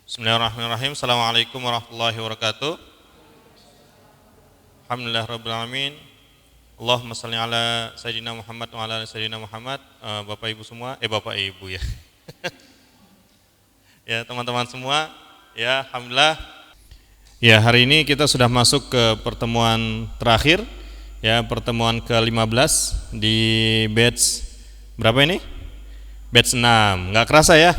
Bismillahirrahmanirrahim. Assalamualaikum warahmatullahi wabarakatuh. Alhamdulillahirabbil alamin. Allahumma shalli ala sayyidina Muhammad wa ala ali sayyidina Muhammad. Bapak Ibu semua, Bapak Ibu ya. Ya, teman-teman semua, ya alhamdulillah. Ya, hari ini kita sudah masuk ke pertemuan terakhir, ya, pertemuan ke-15 di batch berapa ini? Batch 6. Enggak kerasa ya?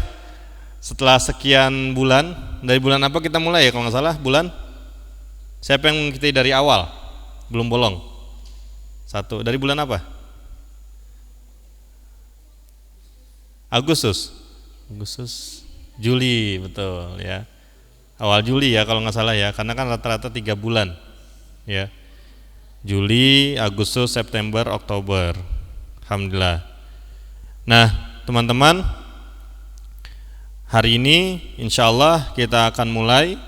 Setelah sekian bulan, dari bulan apa kita mulai ya kalau nggak salah? Bulan? Siapa yang mengikuti dari awal? Belum bolong. Satu. Dari bulan apa? Agustus. Juli, betul ya. Awal Juli ya kalau nggak salah ya, karena kan rata-rata 3 bulan. Ya. Juli, Agustus, September, Oktober. Alhamdulillah. Nah, teman-teman, hari ini insya Allah kita akan mulai.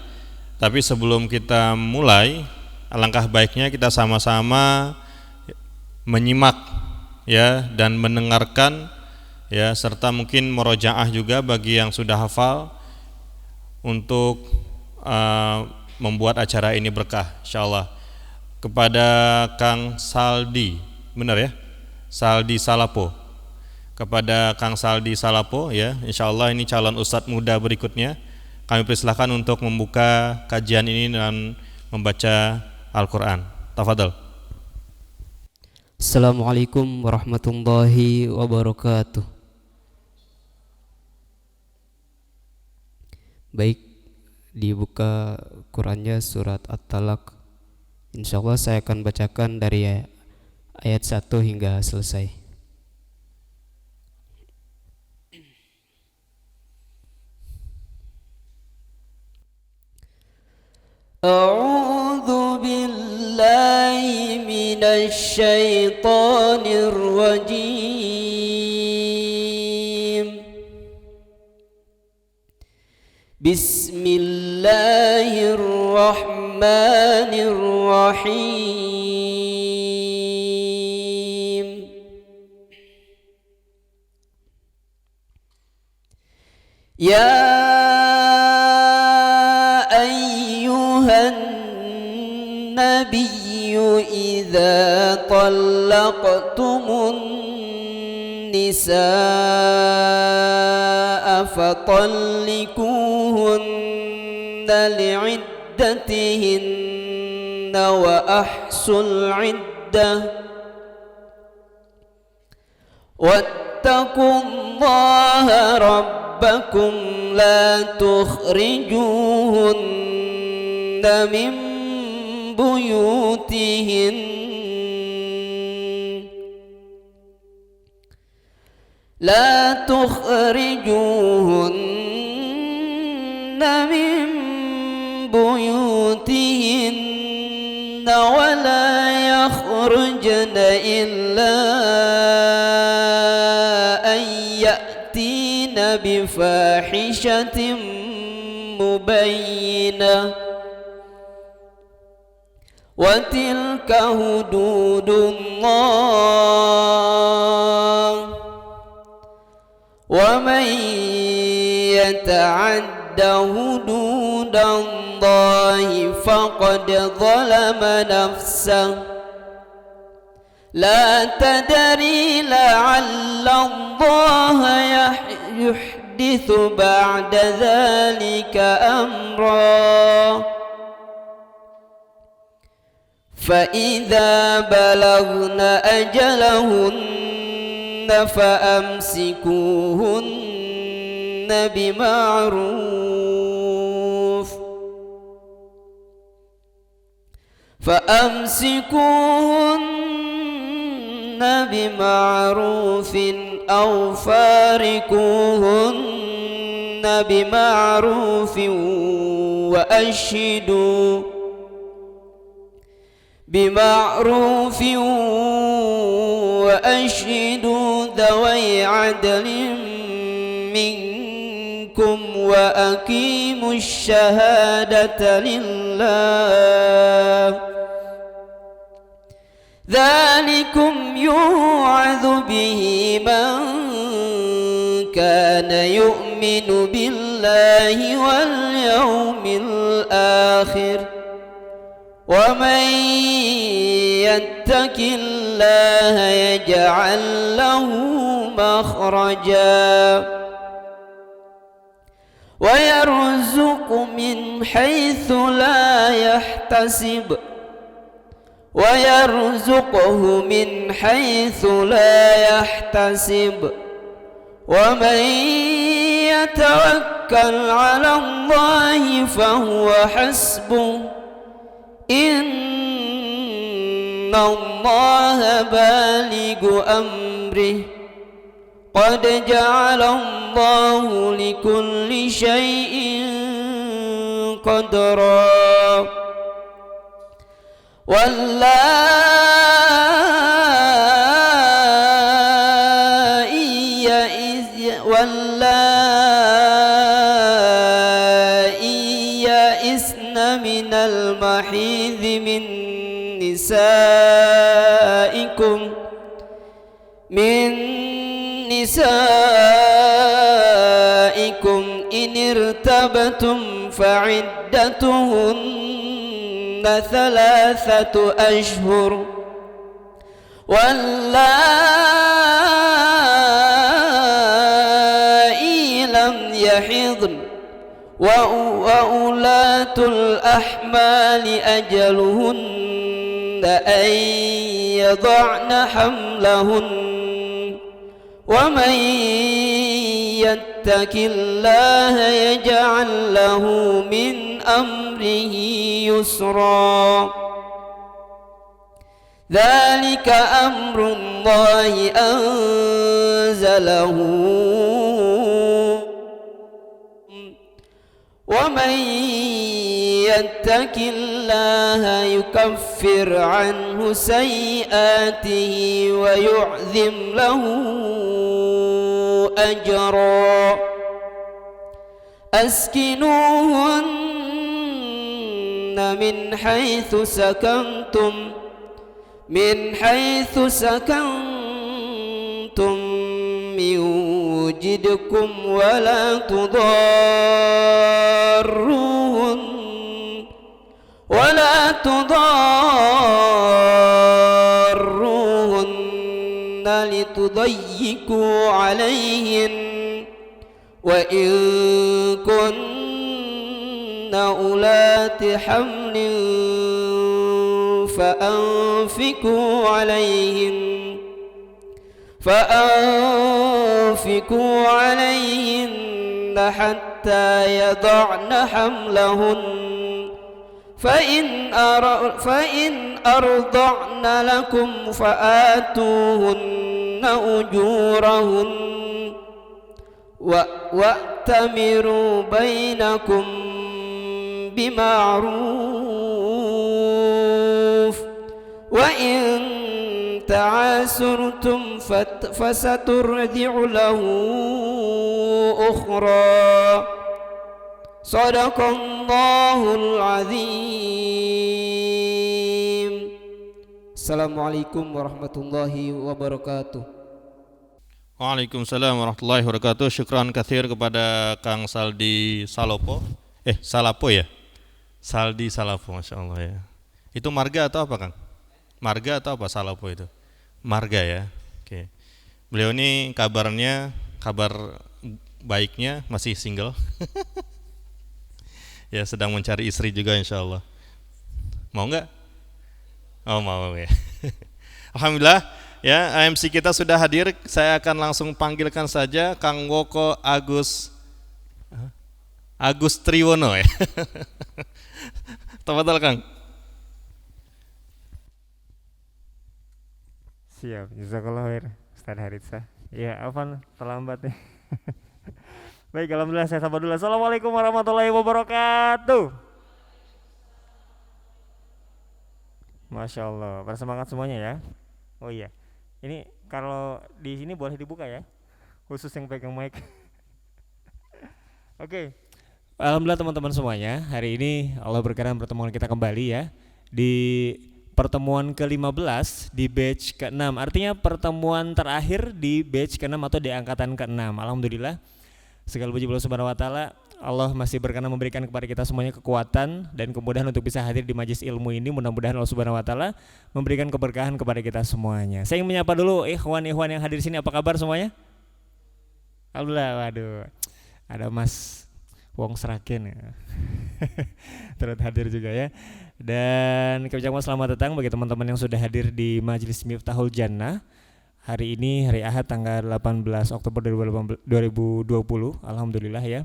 Tapi sebelum kita mulai, alangkah baiknya kita sama-sama menyimak ya dan mendengarkan ya, serta mungkin murojaah juga bagi yang sudah hafal untuk membuat acara ini berkah insyaallah. Kepada Kang Saldi, benar ya? Saldi Salapo. Kepada Kang Saldi Salapo ya, insyaallah ini calon ustadz muda berikutnya. Kami persilahkan untuk membuka kajian ini dan membaca Al-Quran. Tafadhol. Assalamualaikum warahmatullahi wabarakatuh. Baik, dibuka Qurannya surat At-Talaq. Insyaallah saya akan bacakan dari ayat 1 hingga selesai. أعوذ بالله من الشيطان الرجيم. بسم الله الرحمن الرحيم. يا النبي إذا طلقتم النساء فطلقوهن لعدتهن وأحصوا العدة واتقوا الله ربكم لا تخرجوهن من بيوتهن ولا يخرجن إلا أن يأتين بفاحشة مبينة وتلك حدود الله ومن يتعد حدود الله فقد ظلم نفسه لا تدري لعل الله يحدث بعد ذلك أمرا فإذا بلغن أجلهن فأمسكوهن بمعروف أو فارقوهن بمعروف وأشهدوا ذوي عدل منكم وأقيموا الشهادة لله ذلكم يوعظ به من كان يؤمن يؤمن بالله واليوم الآخر ومن يتق الله يجعل له مخرجا ويرزق من حيث لا يحتسب ومن يتوكل على الله فهو حسبه إن الله بالغ أمره قد جعل الله لكل شيء قدرا واللائي يئسن من المحيض من نسائكم إن ارتبتم فعدتهن 3 أشهر واللائي لم يحضن وأولاة الأحمال أجلهن أن يضعن حملهن ومن يتق الله يجعل له من أمره يسرا ذلك أمر الله أنزله ومن يتق الله يكفر عنه سيئاته ويعظم له أجرا أسكنوهن من حيث سكنتم من وجدكم ولا تضاروهن لتضيقوا عليهن وإن كن أولات حمل فأنفقوا عليهن حتى يضعن حملهن فإن أرضعن لكم فآتوهن أجورهن وأتمروا بينكم بمعروف وإن تعاسرتم فسترضع له أخرى صدق الله العظيم. Assalamualaikum warahmatullahi wabarakatuh. Waalaikumsalam warahmatullahi wabarakatuh. Syukran katsir kepada Kang Saldi Salapo. Salapo ya? Saldi Salapo, Masya Allah ya. Itu marga atau apa Kang? Marga atau apa Salapo itu? Marga ya. Oke. Beliau ini kabar baiknya masih single. Ya sedang mencari istri juga insya Allah. Mau nggak? Oh mau ya. Alhamdulillah ya, MC kita sudah hadir. Saya akan langsung panggilkan saja Kang Woko Agus Triwono ya. Tafadhol Kang. Siap, jazakallah khair Ustaz Haritsa. Ya, Afan terlambat nih. Baik, alhamdulillah saya sapa dulu. Assalamualaikum warahmatullahi wabarakatuh. Masya Allah, bersemangat semuanya ya. Oh iya, ini kalau di sini boleh dibuka ya, khusus yang pegang mic. Oke. Alhamdulillah teman-teman semuanya, hari ini Allah berkenan pertemuan kita kembali ya di pertemuan ke-15 di batch ke-6. Artinya pertemuan terakhir di batch ke-6 atau di angkatan ke-6. Alhamdulillah Segala puji Allah Subhanahu wa taala, Allah masih berkenan memberikan kepada kita semuanya kekuatan dan kemudahan untuk bisa hadir di majelis ilmu ini. Mudah-mudahan Allah Subhanahu wa taala memberikan keberkahan kepada kita semuanya. Saya ingin menyapa dulu ikhwan-ikhwan yang hadir di sini. Apa kabar semuanya? Alhamdulillah. Waduh. Ada Mas Wong Sragen ya. Turut hadir juga ya. Dan kami ucapkan selamat datang bagi teman-teman yang sudah hadir di Majelis Miftahul Jannah. Hari ini hari Ahad tanggal 18 Oktober 2020. Alhamdulillah ya.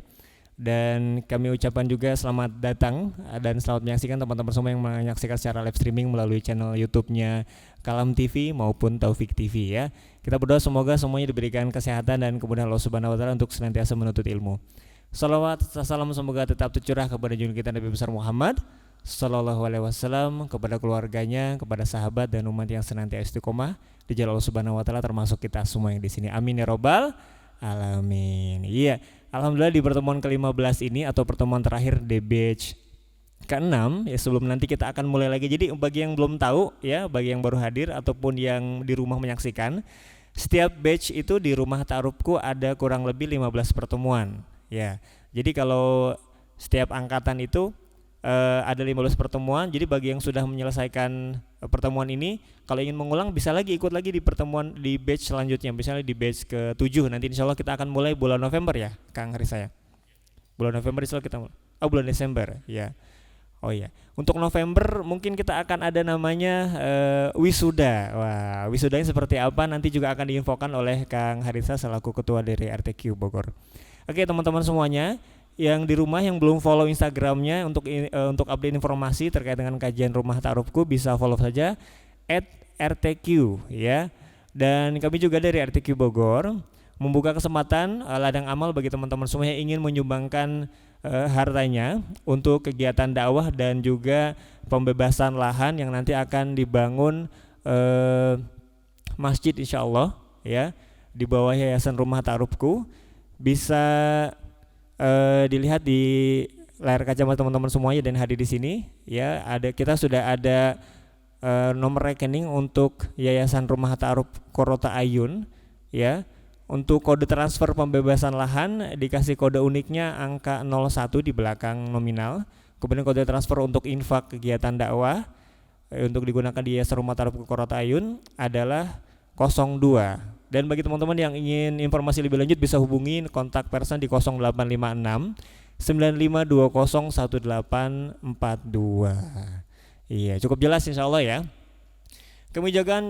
Dan kami ucapkan juga selamat datang dan selamat menyaksikan teman-teman semua yang menyaksikan secara live streaming melalui channel YouTube-nya Kalam TV maupun Taufik TV ya. Kita berdoa semoga semuanya diberikan kesehatan dan kemudahan Allah Subhanahu wa taala untuk senantiasa menuntut ilmu. Salawat salam semoga tetap tercurah kepada junjungan kita Nabi besar Muhammad sallallahu alaihi wasallam, kepada keluarganya, kepada sahabat dan umat yang senantiasa istiqomah di jalan Allah Subhanahu wa taala, termasuk kita semua yang di sini. Amin ya rabbal alamin. Iya. Alhamdulillah di pertemuan ke-15 ini atau pertemuan terakhir di batch ke-6 ya, sebelum nanti kita akan mulai lagi. Jadi bagi yang belum tahu ya, bagi yang baru hadir ataupun yang di rumah menyaksikan, setiap batch itu di rumah ta'arufku ada kurang lebih 15 pertemuan ya. Jadi kalau setiap angkatan itu ada 15 pertemuan. Jadi bagi yang sudah menyelesaikan pertemuan ini, kalau ingin mengulang bisa lagi ikut lagi di pertemuan di batch selanjutnya, misalnya di batch ke-7. Nanti insya Allah kita akan mulai bulan November ya, Kang Haris saya. Bulan November insya Allah kita mulai. Bulan Desember ya. Oh iya. Untuk November mungkin kita akan ada namanya wisuda. Wah, wisudanya seperti apa nanti juga akan diinfokan oleh Kang Harisa selaku ketua dari RTQ Bogor. Oke teman-teman semuanya, yang di rumah yang belum follow Instagramnya untuk update informasi terkait dengan kajian rumah ta'arufku bisa follow saja @rtq ya. Dan kami juga dari RTQ Bogor membuka kesempatan ladang amal bagi teman-teman semua yang ingin menyumbangkan hartanya untuk kegiatan dakwah dan juga pembebasan lahan yang nanti akan dibangun masjid insyaallah ya di bawah Yayasan Rumah Ta'arufku. Bisa dilihat di layar kaca teman-teman semuanya dan hadir di sini ya. Kita sudah ada nomor rekening untuk Yayasan Rumah Ta'aruf Korota Ayun ya. Untuk kode transfer pembebasan lahan dikasih kode uniknya angka 01 di belakang nominal. Kemudian kode transfer untuk infak kegiatan dakwah untuk digunakan di Yayasan Rumah Ta'aruf Korota Ayun adalah 02. Dan bagi teman-teman yang ingin informasi lebih lanjut bisa hubungi kontak person di 0856 9520 1842. Iya, cukup jelas insyaallah ya. Kami juga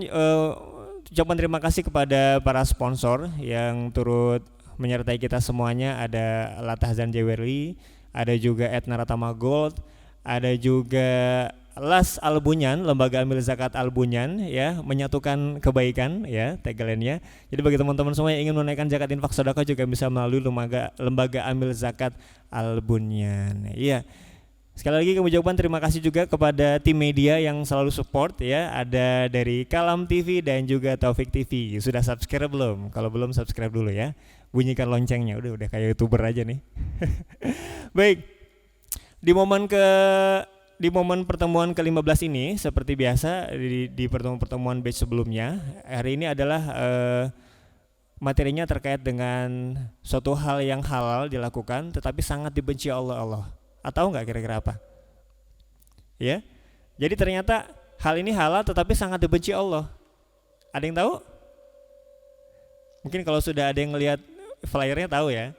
ucapan terima kasih kepada para sponsor yang turut menyertai kita semuanya. Ada Latahzan Jewelry, ada juga Etna Ratama Gold, ada juga Las Albunyan, Lembaga Amil Zakat Albunyan ya, menyatukan kebaikan ya tagline-nya. Jadi bagi teman-teman semua yang ingin menunaikan zakat infak sedekah juga bisa melalui Lembaga Amil Zakat Albunyan. Iya. Sekali lagi kami ucapkan terima kasih juga kepada tim media yang selalu support ya. Ada dari Kalam TV dan juga Taufik TV. Sudah subscribe belum? Kalau belum subscribe dulu ya. Bunyikan loncengnya. Udah kayak YouTuber aja nih. Baik. Di momen pertemuan ke-15 ini seperti biasa di pertemuan batch sebelumnya, hari ini adalah materinya terkait dengan suatu hal yang halal dilakukan tetapi sangat dibenci Allah. Atau enggak kira-kira apa? Ya. Jadi ternyata hal ini halal tetapi sangat dibenci Allah. Ada yang tahu? Mungkin kalau sudah ada yang ngelihat flyernya tahu ya.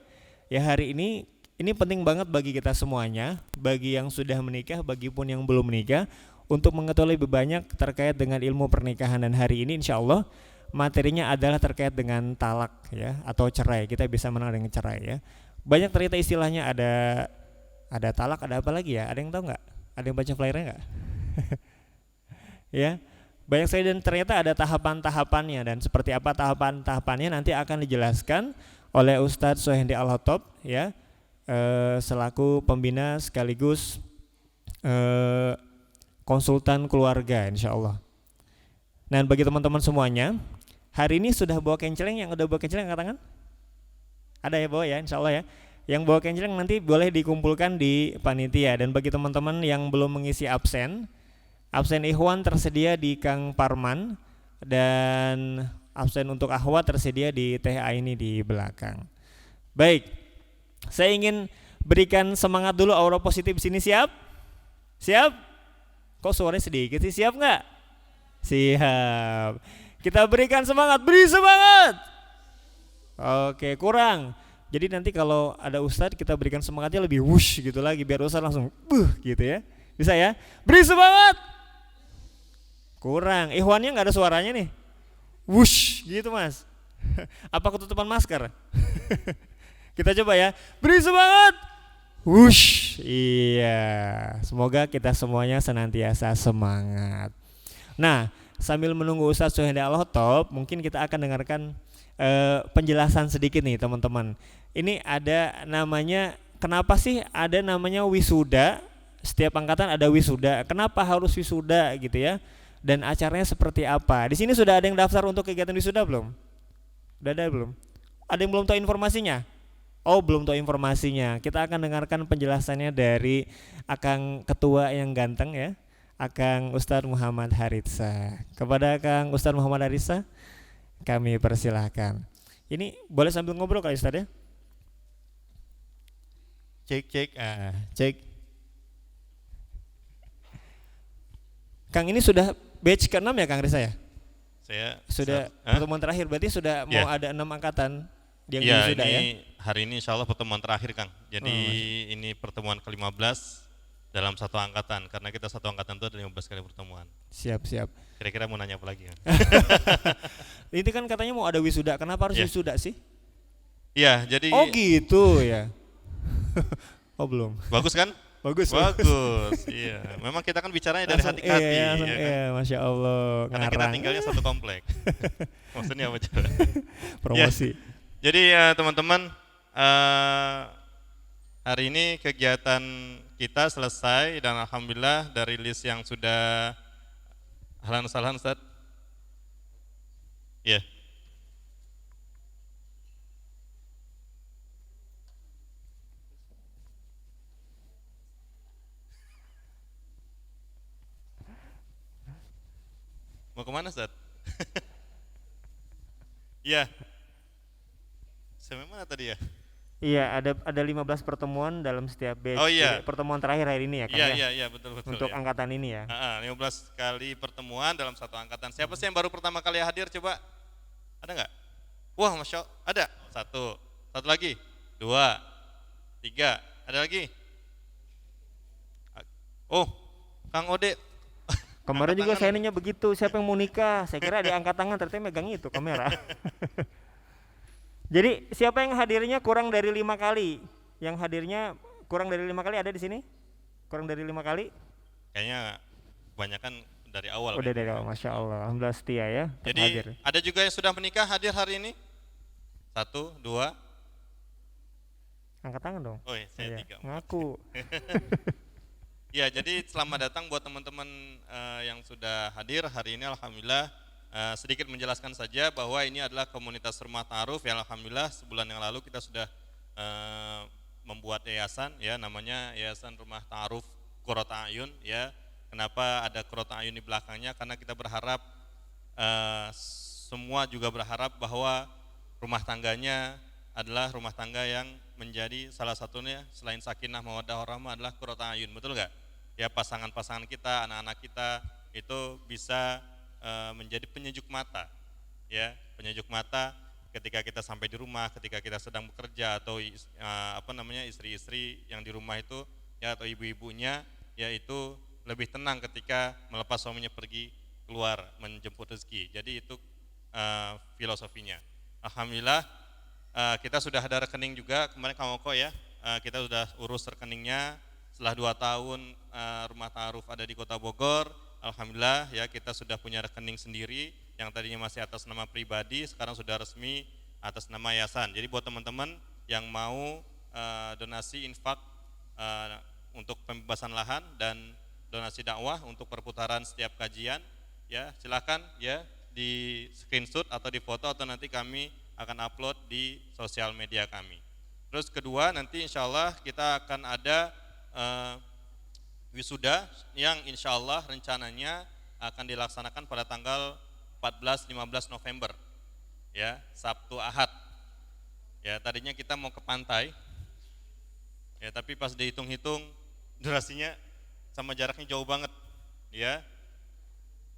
Ya hari ini penting banget bagi kita semuanya, bagi yang sudah menikah, bagi pun yang belum menikah, untuk mengetahui lebih banyak terkait dengan ilmu pernikahan. Dan hari ini insya Allah materinya adalah terkait dengan talak ya, atau cerai. Kita bisa mengenal dengan cerai ya. Banyak ternyata istilahnya, ada talak, ada apa lagi ya? Ada yang tahu nggak? Ada yang baca flyernya nggak? Ya, banyak sekali dan ternyata ada tahapan-tahapannya, dan seperti apa tahapan-tahapannya nanti akan dijelaskan oleh Ustadz Sohendi Al-Hotob ya. Selaku pembina sekaligus konsultan keluarga insyaallah. Dan bagi teman-teman semuanya, hari ini sudah bawa kenceleng, yang udah bawa kenceleng angkat tangan? Ada ya bawa ya insyaallah ya. Yang bawa kenceleng nanti boleh dikumpulkan di panitia. Dan bagi teman-teman yang belum mengisi absen ikhwan tersedia di Kang Parman, dan absen untuk akhwat tersedia di TH ini di belakang. Baik. Saya ingin berikan semangat dulu aura positif di sini, siap? Siap? Kok suaranya sedikit sih? Siap nggak? Siap. Kita berikan semangat, beri semangat. Oke, kurang. Jadi nanti kalau ada ustadz kita berikan semangatnya lebih wush gitu lagi biar ustadz langsung gitu ya. Bisa ya? Beri semangat. Kurang. Ikhwannya nggak ada suaranya nih. Wush gitu mas. Apa ketutupan masker? Kita coba ya. Beri semangat. Wush. Iya. Semoga kita semuanya senantiasa semangat. Nah, sambil menunggu Ustadz Suhenda Al-Hotob, mungkin kita akan dengarkan penjelasan sedikit nih teman-teman. Ini ada namanya, kenapa sih ada namanya wisuda? Setiap angkatan ada wisuda. Kenapa harus wisuda gitu ya? Dan acaranya seperti apa? Di sini sudah ada yang daftar untuk kegiatan wisuda belum? Udah ada belum? Ada yang belum tahu informasinya? Oh, belum tahu informasinya. Kita akan dengarkan penjelasannya dari Akang Ketua yang ganteng ya, Akang Ustadz Muhammad Haritsa. Kepada Akang Ustadz Muhammad Haritsa, kami persilahkan. Ini boleh sambil ngobrol kali Ustadz ya? Cek, cek. Kang ini sudah batch ke-6 ya Kang Risa ya? Saya sudah pertemuan terakhir, berarti sudah mau ada 6 angkatan yang wisuda ya? Hari ini insya Allah pertemuan terakhir Kang. Jadi ini pertemuan ke-15 dalam satu angkatan, karena kita satu angkatan itu ada 15 kali pertemuan. Siap. Kira-kira mau nanya apa lagi Kang? Ini kan katanya mau ada wisuda, kenapa harus wisuda sih? Iya, jadi. Oh gitu ya. Oh belum. Bagus kan? Bagus. Iya, memang kita kan bicaranya dari hati ke hati. Iya, kan? Masya Allah. Karena kita tinggalnya satu komplek. Maksudnya apa coba? Promosi. Jadi teman-teman, hari ini kegiatan kita selesai dan alhamdulillah dari list yang sudah ahlan sahlan Ustaz. Iya. Mau kemana Ustaz? Iya. Sampai mana tadi ya? Iya, ada 15 pertemuan dalam setiap batch. Oh iya. Jadi, pertemuan terakhir hari ini ya Kang ya? Iya, betul. Untuk angkatan ini ya? 15 kali pertemuan dalam satu angkatan. Siapa sih yang baru pertama kali hadir coba? Ada nggak? Wah, Masya Allah, ada. Satu lagi, 2, 3, ada lagi. Oh, Kang Ode. Kemarin juga saya nanya begitu, siapa yang mau nikah? Saya kira diangkat tangan, ternyata megang itu kamera. Jadi siapa yang hadirnya kurang dari 5 kali? Yang hadirnya kurang dari 5 kali ada di sini? Kurang dari 5 kali? Kayaknya kebanyakan dari awal. Udah dari awal, Masya Allah. Alhamdulillah setia ya. Jadi hadir. Ada juga yang sudah menikah hadir hari ini? 1, 2. Angkat tangan dong. Oh iya, saya 3. Ngaku. Ya, jadi selamat datang buat teman-teman yang sudah hadir hari ini. Alhamdulillah, sedikit menjelaskan saja bahwa ini adalah komunitas rumah ta'aruf ya. Alhamdulillah sebulan yang lalu kita sudah membuat yayasan ya, namanya Yayasan Rumah Ta'aruf Qurrata A'yun ya. Kenapa ada Qurrata A'yun di belakangnya? Karena kita berharap semua juga berharap bahwa rumah tangganya adalah rumah tangga yang menjadi salah satunya selain sakinah mawaddah warahmah adalah Qurrata A'yun, betul enggak? Ya, pasangan-pasangan kita, anak-anak kita itu bisa menjadi penyejuk mata, ya, penyejuk mata ketika kita sampai di rumah, ketika kita sedang bekerja atau istri-istri yang di rumah itu, ya, atau ibu-ibunya, yaitu lebih tenang ketika melepas suaminya pergi keluar menjemput rezeki. Jadi itu filosofinya. Alhamdulillah kita sudah ada rekening juga kemarin Kang Oko ya, kita sudah urus rekeningnya. Setelah 2 tahun rumah ta'aruf ada di Kota Bogor, alhamdulillah ya kita sudah punya rekening sendiri yang tadinya masih atas nama pribadi, sekarang sudah resmi atas nama yayasan. Jadi buat teman-teman yang mau donasi infak untuk pembebasan lahan dan donasi dakwah untuk perputaran setiap kajian, ya silakan ya di screenshot atau di foto atau nanti kami akan upload di sosial media kami. Terus kedua, nanti insya Allah kita akan ada wisuda yang insya Allah rencananya akan dilaksanakan pada tanggal 14-15 November ya, Sabtu Ahad ya. Tadinya kita mau ke pantai Ya, tapi pas dihitung-hitung durasinya sama jaraknya jauh banget. Ya.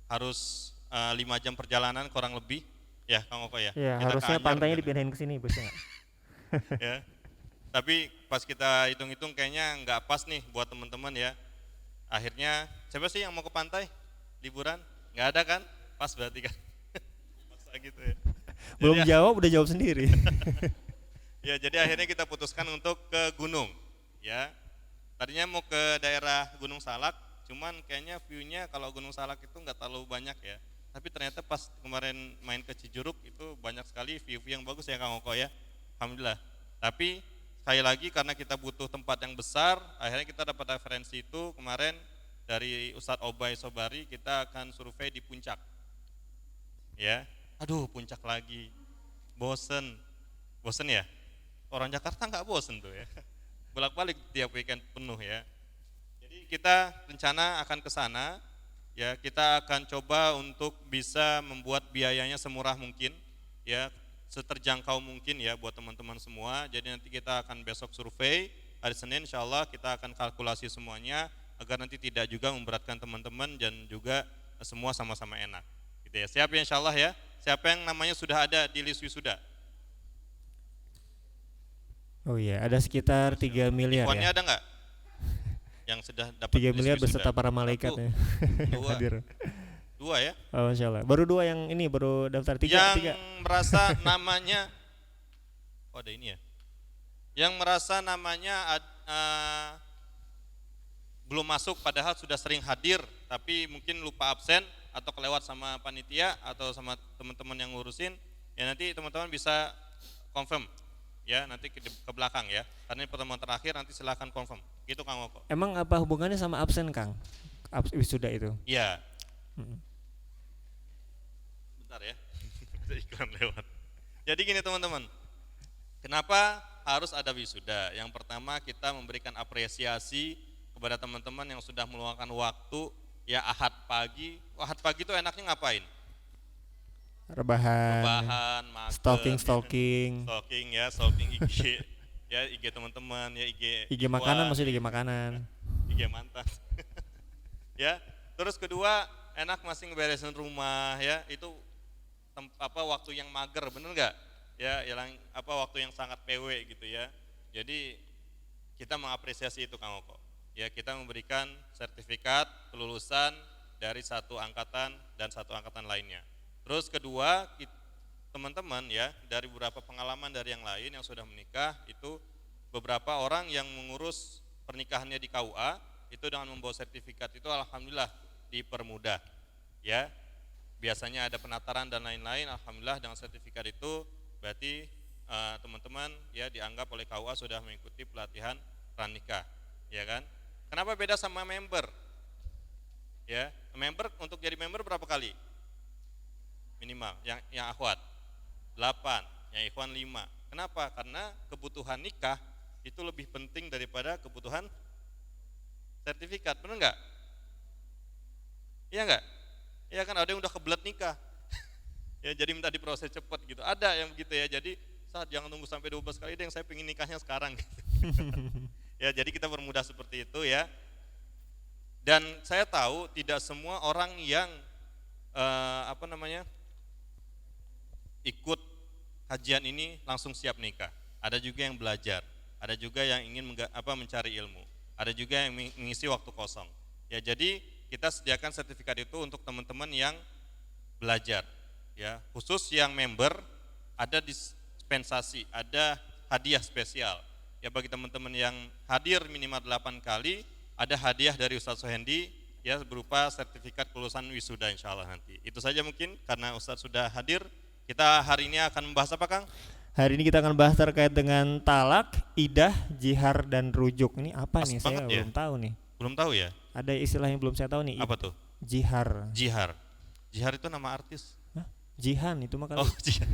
Harus 5 jam perjalanan kurang lebih. Ya, Kang Oko ya. Ya, Kita ke harusnya Anyar pantainya kan. dipindahin ke sini, Bos ya. Ya. Tapi pas kita hitung-hitung kayaknya nggak pas nih buat teman-teman ya. Akhirnya siapa sih yang mau ke pantai liburan? Nggak ada kan? Pas berarti kan. Masa gitu ya. Belum Jadi, jawab udah jawab sendiri. ya, jadi akhirnya kita putuskan untuk ke gunung. Ya. Tadinya mau ke daerah Gunung Salak, cuman kayaknya view-nya kalau Gunung Salak itu nggak terlalu banyak ya. Tapi ternyata pas kemarin main ke Cijuruk itu banyak sekali view-view yang bagus ya Kang Oko ya. Alhamdulillah. Tapi sekali lagi karena kita butuh tempat yang besar, akhirnya kita dapat referensi itu kemarin dari Ustadz Obay Sobari, kita akan survei di puncak. Ya, aduh puncak lagi, bosen ya. Orang Jakarta nggak bosen tuh ya, bolak-balik tiap weekend penuh ya. Jadi kita rencana akan ke sana, ya kita akan coba untuk bisa membuat biayanya semurah mungkin, ya seterjangkau mungkin ya buat teman-teman semua. Jadi nanti kita akan besok survei, hari Senin insya Allah kita akan kalkulasi semuanya agar nanti tidak juga memberatkan teman-teman dan juga semua sama-sama enak. Gitu ya. Siap ya insya Allah ya. Siapa yang namanya sudah ada di list wisuda? Oh iya, ada sekitar 3 miliar Ikhwannya ya. ada nggak? Yang sudah dapat 3 list miliar wisuda? beserta para malaikat Satu, ya. dua. Hadir. 2 ya. Oh, Masya Allah. Baru 2 yang ini, baru daftar 3. Yang merasa namanya, oh ada ini ya. Yang merasa namanya belum masuk padahal sudah sering hadir tapi mungkin lupa absen atau kelewat sama panitia atau sama teman-teman yang ngurusin, ya nanti teman-teman bisa confirm ya nanti ke belakang ya, karena ini pertemuan terakhir, nanti silahkan confirm gitu Kang Oko. Emang apa hubungannya sama absen Kang? Wisuda itu? Iya. Bentar ya, ada iklan lewat. Jadi gini teman-teman, kenapa harus ada wisuda? Yang pertama kita memberikan apresiasi kepada teman-teman yang sudah meluangkan waktu ya ahad pagi itu enaknya ngapain? Rebahan, mager, stalking ya, stalking IG, ya IG teman-teman, ya IG makanan, maksudnya IG makanan, IG mantan, ya. Terus kedua, enak masih ngeberesin rumah, ya itu waktu yang mager, bener nggak? Ya, yang waktu yang sangat PW gitu ya. Jadi kita mengapresiasi itu Kang Oko. Ya kita memberikan sertifikat kelulusan dari satu angkatan dan satu angkatan lainnya. Terus kedua, teman-teman ya dari beberapa pengalaman dari yang lain yang sudah menikah, itu beberapa orang yang mengurus pernikahannya di KUA itu dengan membawa sertifikat itu alhamdulillah dipermudah ya. Biasanya ada penataran dan lain-lain, alhamdulillah dengan sertifikat itu berarti teman-teman ya dianggap oleh KUA sudah mengikuti pelatihan pranikah, ya kan? Kenapa beda sama member? Ya, member untuk jadi member berapa kali? Minimal, yang akhwat 8, yang ikhwan 5. Kenapa? Karena kebutuhan nikah itu lebih penting daripada kebutuhan sertifikat, benar enggak? Iya enggak? Iya kan, ada yang udah kebelet nikah. Ya jadi minta diproses cepat gitu. Ada yang begitu ya. Jadi saat jangan tunggu sampai 12 kali deh, yang saya pengen nikahnya sekarang gitu. Ya jadi kita bermudah seperti itu ya. Dan saya tahu tidak semua orang yang ikut kajian ini langsung siap nikah. Ada juga yang belajar, ada juga yang ingin mencari ilmu, ada juga yang mengisi waktu kosong. Ya jadi kita sediakan sertifikat itu untuk teman-teman yang belajar. Ya khusus yang member ada dispensasi, ada hadiah spesial. Ya bagi teman-teman yang hadir minimal 8 kali, ada hadiah dari Ustadz Sohendi ya berupa sertifikat kelulusan wisuda insyaallah nanti. Itu saja mungkin karena Ustadz sudah hadir. Kita hari ini akan membahas apa Kang? Hari ini kita akan bahas terkait dengan talak, idah, jihar dan rujuk. Ini apa Pas nih? Saya ya? belum tahu nih. Belum tahu ya? Ada istilah yang belum saya tahu nih. Apa tuh? Jihar. Jihar. Jihar itu nama artis. Hah? Jihan itu mah kali. Oh, jihar.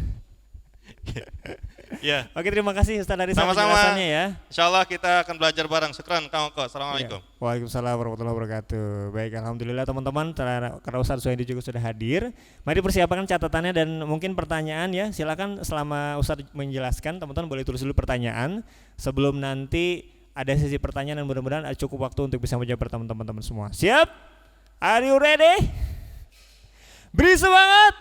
Ya. Oke, terima kasih Ustaz dari Sama-sama. penjelasannya ya. Insyaallah kita akan belajar bareng. Syukran Kang Oko. Assalamualaikum. Ya. Waalaikumsalam warahmatullahi wabarakatuh. Baik, alhamdulillah teman-teman, karena Ustaz Suhendi juga sudah hadir. Mari persiapkan catatannya dan mungkin pertanyaan ya. Silakan selama Ustaz menjelaskan, teman-teman boleh tulis dulu pertanyaan sebelum nanti ada sesi pertanyaan dan mudah-mudahan ada cukup waktu untuk bisa menjawab teman-teman semua. Siap? Are you ready? Beri semangat.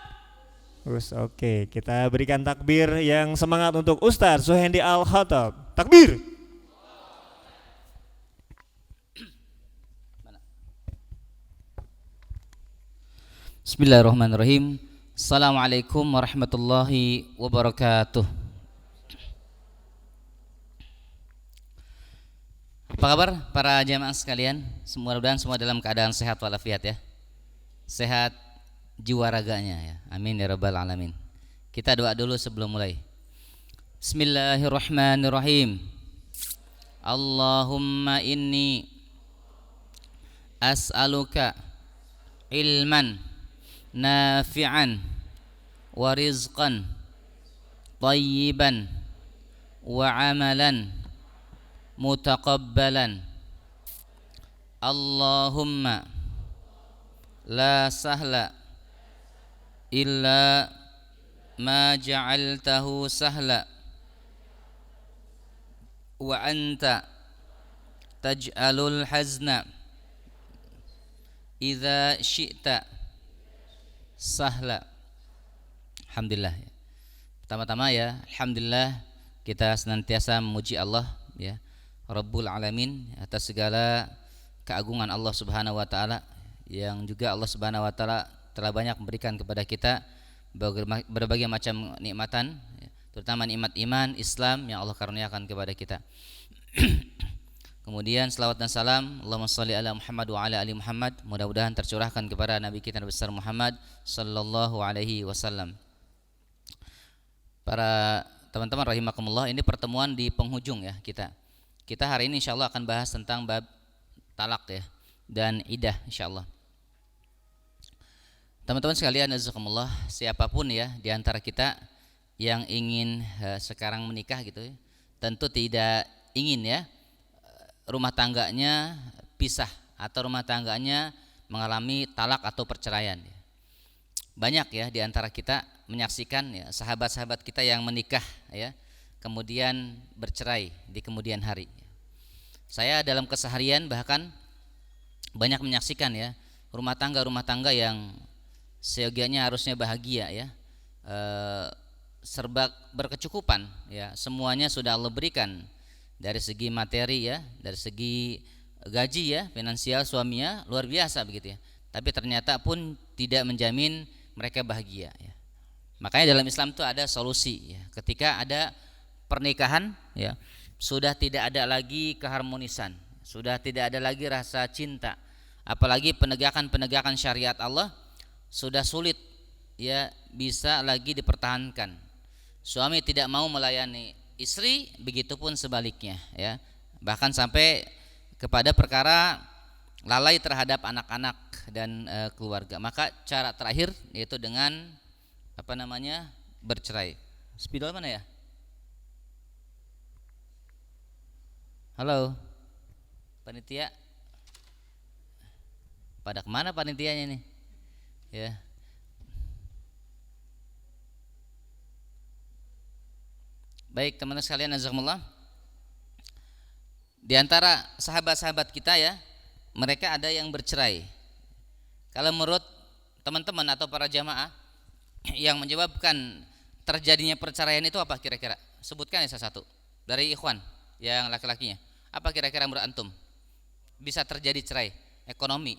Oke, kita berikan takbir yang semangat untuk Ustaz Suhendi Al-Khattab. Takbir. Bismillahirrahmanirrahim. Assalamualaikum warahmatullahi wabarakatuh. Apa kabar para jamaah sekalian? Mudah-mudahan semua dalam keadaan sehat walafiat ya. Sehat jiwa raganya ya. Amin ya rabbal alamin. Kita doa dulu sebelum mulai. Bismillahirrahmanirrahim. Allahumma inni as'aluka ilman nafi'an wa rizqan tayyiban wa amalan mutaqabbalan. Allahumma la sahla illa ma ja'altahu sahla wa anta taj'alul hazna idza syi'ta sahla. Alhamdulillah. Pertama-tama ya, alhamdulillah kita senantiasa memuji Allah ya, Rabbul Alamin, atas segala keagungan Allah Subhanahu wa taala yang juga Allah Subhanahu wa taala telah banyak memberikan kepada kita berbagai macam nikmatan, terutama nikmat iman, Islam yang Allah karuniakan kepada kita. Kemudian selawat dan salam Allahumma shalli ala Muhammad wa ala ali Muhammad mudah-mudahan tercurahkan kepada Nabi kita Nabi besar Muhammad sallallahu alaihi wasallam. Para teman-teman rahimakumullah, ini pertemuan di penghujung ya kita. Kita hari ini insyaallah akan bahas tentang bab talak ya dan iddah insyaallah. Teman-teman sekalian jazakumullah, siapapun ya di antara kita yang ingin sekarang menikah gitu ya, tentu tidak ingin ya rumah tangganya pisah atau rumah tangganya mengalami talak atau perceraian. Banyak ya di antara kita menyaksikan ya sahabat-sahabat kita yang menikah ya kemudian bercerai di kemudian hari. Saya dalam keseharian bahkan banyak menyaksikan ya rumah tangga yang seyogianya harusnya bahagia ya, serba berkecukupan ya, semuanya sudah Allah berikan dari segi materi ya, dari segi gaji ya, finansial suaminya luar biasa begitu ya, tapi ternyata pun tidak menjamin mereka bahagia ya. Makanya dalam Islam itu ada solusi ya, ketika ada pernikahan ya sudah tidak ada lagi keharmonisan, sudah tidak ada lagi rasa cinta, apalagi penegakan syariat Allah sudah sulit ya bisa lagi dipertahankan. Suami tidak mau melayani istri, begitupun sebaliknya ya, bahkan sampai kepada perkara lalai terhadap anak-anak dan keluarga. Maka cara terakhir yaitu dengan bercerai. Spidol mana ya? Halo, panitia. Pada kemana panitianya nih? Ya. Baik teman-teman sekalian, jazakumullah. Di antara sahabat-sahabat kita ya, mereka ada yang bercerai. Kalau menurut teman-teman atau para jamaah yang menyebabkan terjadinya perceraian itu apa kira-kira? Sebutkan ya salah satu dari ikhwan yang laki-lakinya. Apa kira-kira menurut antum bisa terjadi cerai? Ekonomi.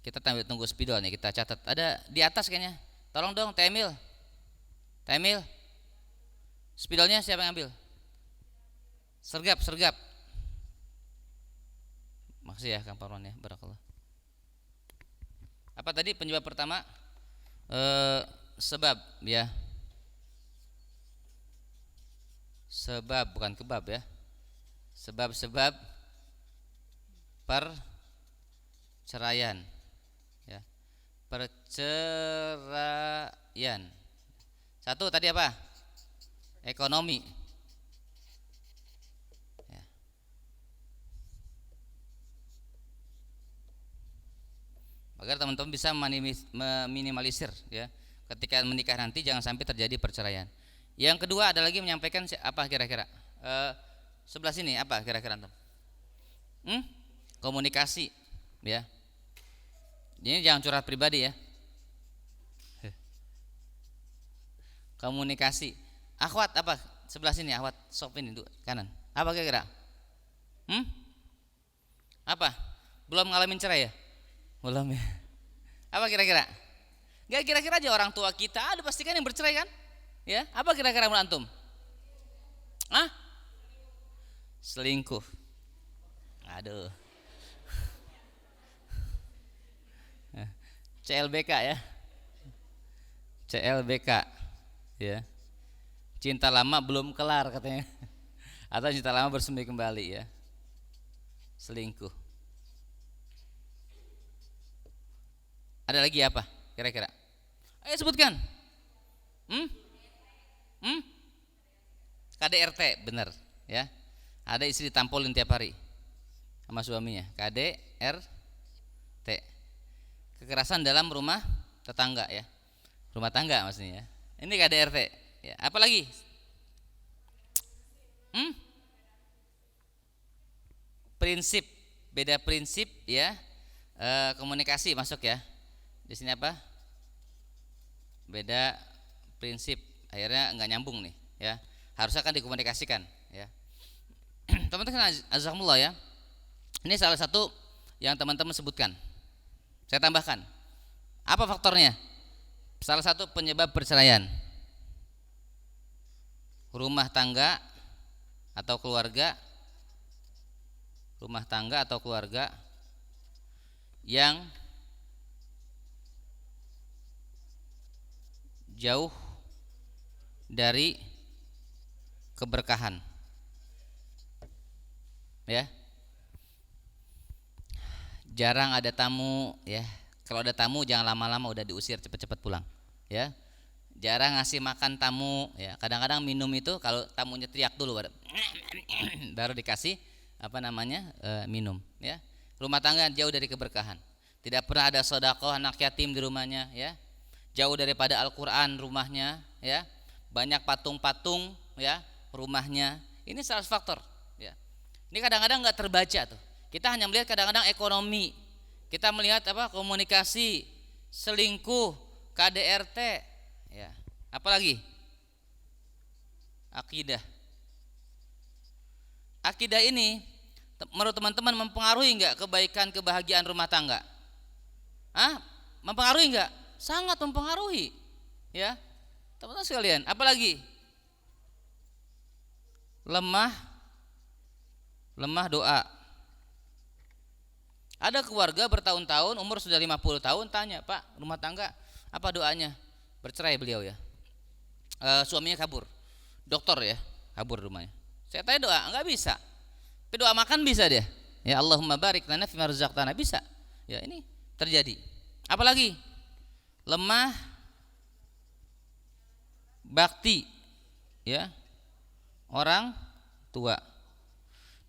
Kita tunggu spidol nih, kita catat. Ada di atas kayaknya. Tolong dong Temil. Spidolnya siapa yang ambil? Sergap. Makasih ya Kang Parwan ya, barakallah. Apa tadi penyebab pertama? Sebab ya. Sebab bukan kebab ya. Sebab perceraian ya. Perceraian. Satu tadi apa? Ekonomi ya. Agar teman-teman bisa meminimalisir ya, ketika menikah nanti jangan sampai terjadi perceraian. Yang kedua ada lagi menyampaikan apa kira-kira? Sebelah sini apa kira-kira antum? Komunikasi, ya. Ini jangan curhat pribadi ya. Komunikasi. Akhwat apa? Sebelah sini akhwat, sop ini kanan. Apa kira-kira? Apa? Belum ngalamin cerai ya? Belum ya. Apa kira-kira? Gak kira-kira aja orang tua kita ada pastikan yang bercerai kan? Ya, apa kira-kira menurut antum? Selingkuh. Aduh. CLBK ya. CLBK. Ya. Cinta lama belum kelar katanya. Atau cinta lama bersemi kembali ya. Selingkuh. Ada lagi apa kira-kira? Ayo sebutkan. KDRT benar ya. Ada istri ditampolin tiap hari sama suaminya. KDRT. Kekerasan dalam rumah tetangga ya. Rumah tangga maksudnya ya. Ini KDRT ya. Apa lagi? Prinsip, beda prinsip ya. Komunikasi masuk ya. Di sini apa? Beda prinsip, akhirnya nggak nyambung nih ya. Harusnya kan dikomunikasikan ya. Teman-teman azakumullah ya. Ini salah satu yang teman-teman sebutkan. Saya tambahkan. Apa faktornya? Salah satu penyebab perceraian. Rumah tangga atau keluarga. Rumah tangga atau keluarga yang jauh dari keberkahan. Ya. Jarang ada tamu ya. Kalau ada tamu jangan lama-lama, udah diusir, cepet-cepet pulang ya. Jarang ngasih makan tamu ya. Kadang-kadang minum itu kalau tamunya teriak dulu baru dikasih minum ya. Rumah tangga jauh dari keberkahan. Tidak pernah ada sedekah anak yatim di rumahnya ya. Jauh daripada Al-Qur'an rumahnya ya. Banyak patung-patung ya rumahnya. Ini salah satu faktor ya. Ini kadang-kadang enggak terbaca tuh. Kita hanya melihat kadang-kadang ekonomi. Kita melihat komunikasi, selingkuh, KDRT ya. Apalagi? Akidah. Akidah ini menurut teman-teman mempengaruhi enggak kebaikan kebahagiaan rumah tangga? Mempengaruhi enggak? Sangat mempengaruhi. Ya. Teman-teman sekalian, apalagi? Lemah doa. Ada keluarga bertahun-tahun, umur sudah 50 tahun, tanya, "Pak, rumah tangga apa doanya?" Bercerai beliau ya. Suaminya kabur. Dokter ya, kabur rumahnya. Saya tanya doa, enggak bisa. Tapi doa makan bisa dia. Ya Allahumma barik lana fima razaqtana, bisa. Ya, ini terjadi. Apalagi? Lemah bakti ya. Orang tua.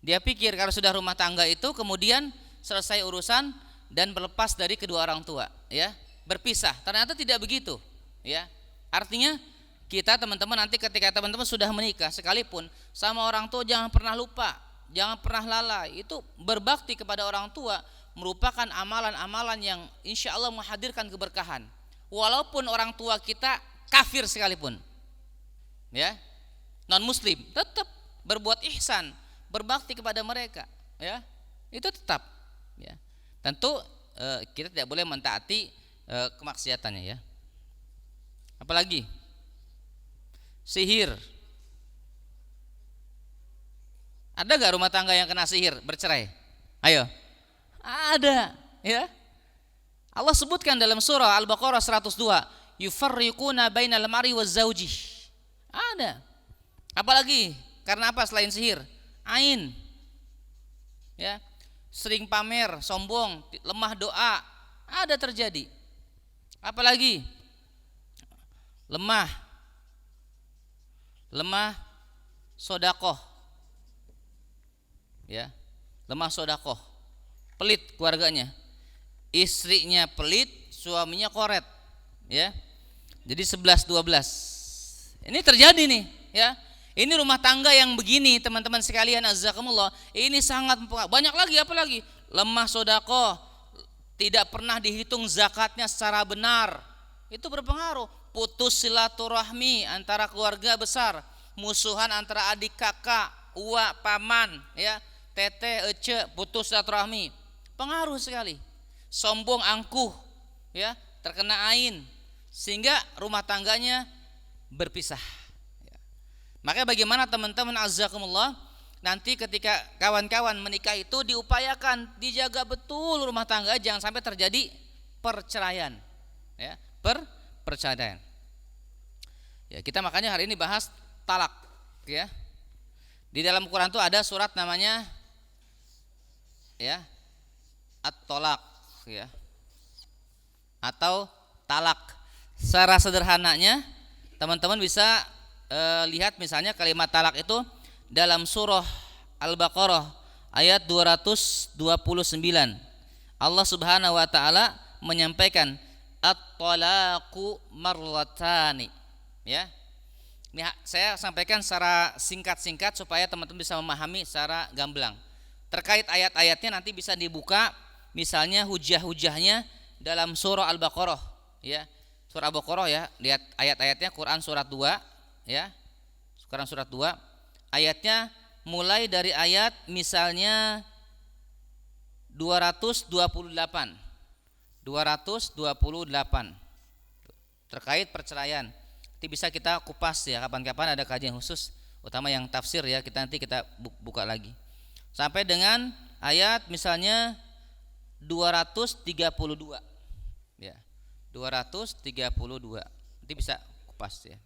Dia pikir kalau sudah rumah tangga itu kemudian selesai urusan dan berlepas dari kedua orang tua ya, berpisah. Ternyata tidak begitu ya. Artinya kita teman-teman nanti ketika teman-teman sudah menikah sekalipun sama orang tua jangan pernah lupa, jangan pernah lalai. Itu berbakti kepada orang tua merupakan amalan-amalan yang insya Allah menghadirkan keberkahan. Walaupun orang tua kita kafir sekalipun ya, non muslim, tetap berbuat ihsan, berbakti kepada mereka ya. Itu tetap ya. Tentu kita tidak boleh mentaati kemaksiatannya ya. Apalagi? Sihir. Ada gak rumah tangga yang kena sihir bercerai? Ayo. Ada ya. Allah sebutkan dalam surah Al-Baqarah 102, yufarriquna bainal mar'i waz zauji. Ada. Apalagi? Karena apa selain sihir? Ain. Ya. Sering pamer, sombong, lemah doa, ada terjadi. Apalagi? Lemah sodakoh ya, lemah sodakoh, pelit keluarganya, istrinya pelit, suaminya koret ya. Jadi 11-12 Ini terjadi nih, ya. Ini rumah tangga yang begini, teman-teman sekalian, azzakumullah. Ini sangat banyak lagi, apa lagi? Lemah sedekah, tidak pernah dihitung zakatnya secara benar. Itu berpengaruh. Putus silaturahmi antara keluarga besar, musuhan antara adik kakak, uwa, paman, ya, tete, ece, putus silaturahmi. Pengaruh sekali. Sombong, angkuh, ya, terkena ain, sehingga rumah tangganya berpisah. Makanya bagaimana teman-teman azzakumullah, nanti ketika kawan-kawan menikah itu diupayakan dijaga betul rumah tangga, jangan sampai terjadi perceraian, ya, perceraian. Ya, kita makanya hari ini bahas talak, ya. Di dalam Quran itu ada surat namanya, ya, at-tolak, ya, atau talak. Secara sederhananya teman-teman bisa lihat misalnya kalimat talak itu dalam surah Al-Baqarah ayat 229. Allah Subhanahu wa taala menyampaikan at-talaqu marratani, ya. Ini saya sampaikan secara singkat-singkat supaya teman-teman bisa memahami secara gamblang. Terkait ayat-ayatnya nanti bisa dibuka, misalnya hujah-hujahnya dalam surah Al-Baqarah, ya. Surah Al-Baqarah, ya, lihat ayat-ayatnya, Quran surat 2, ya. Quran surat 2 ayatnya mulai dari ayat misalnya 228 terkait perceraian. Nanti bisa kita kupas, ya, kapan-kapan ada kajian khusus utama yang tafsir, ya, nanti kita buka lagi sampai dengan ayat misalnya 232, ya, 232 nanti bisa kupas, ya.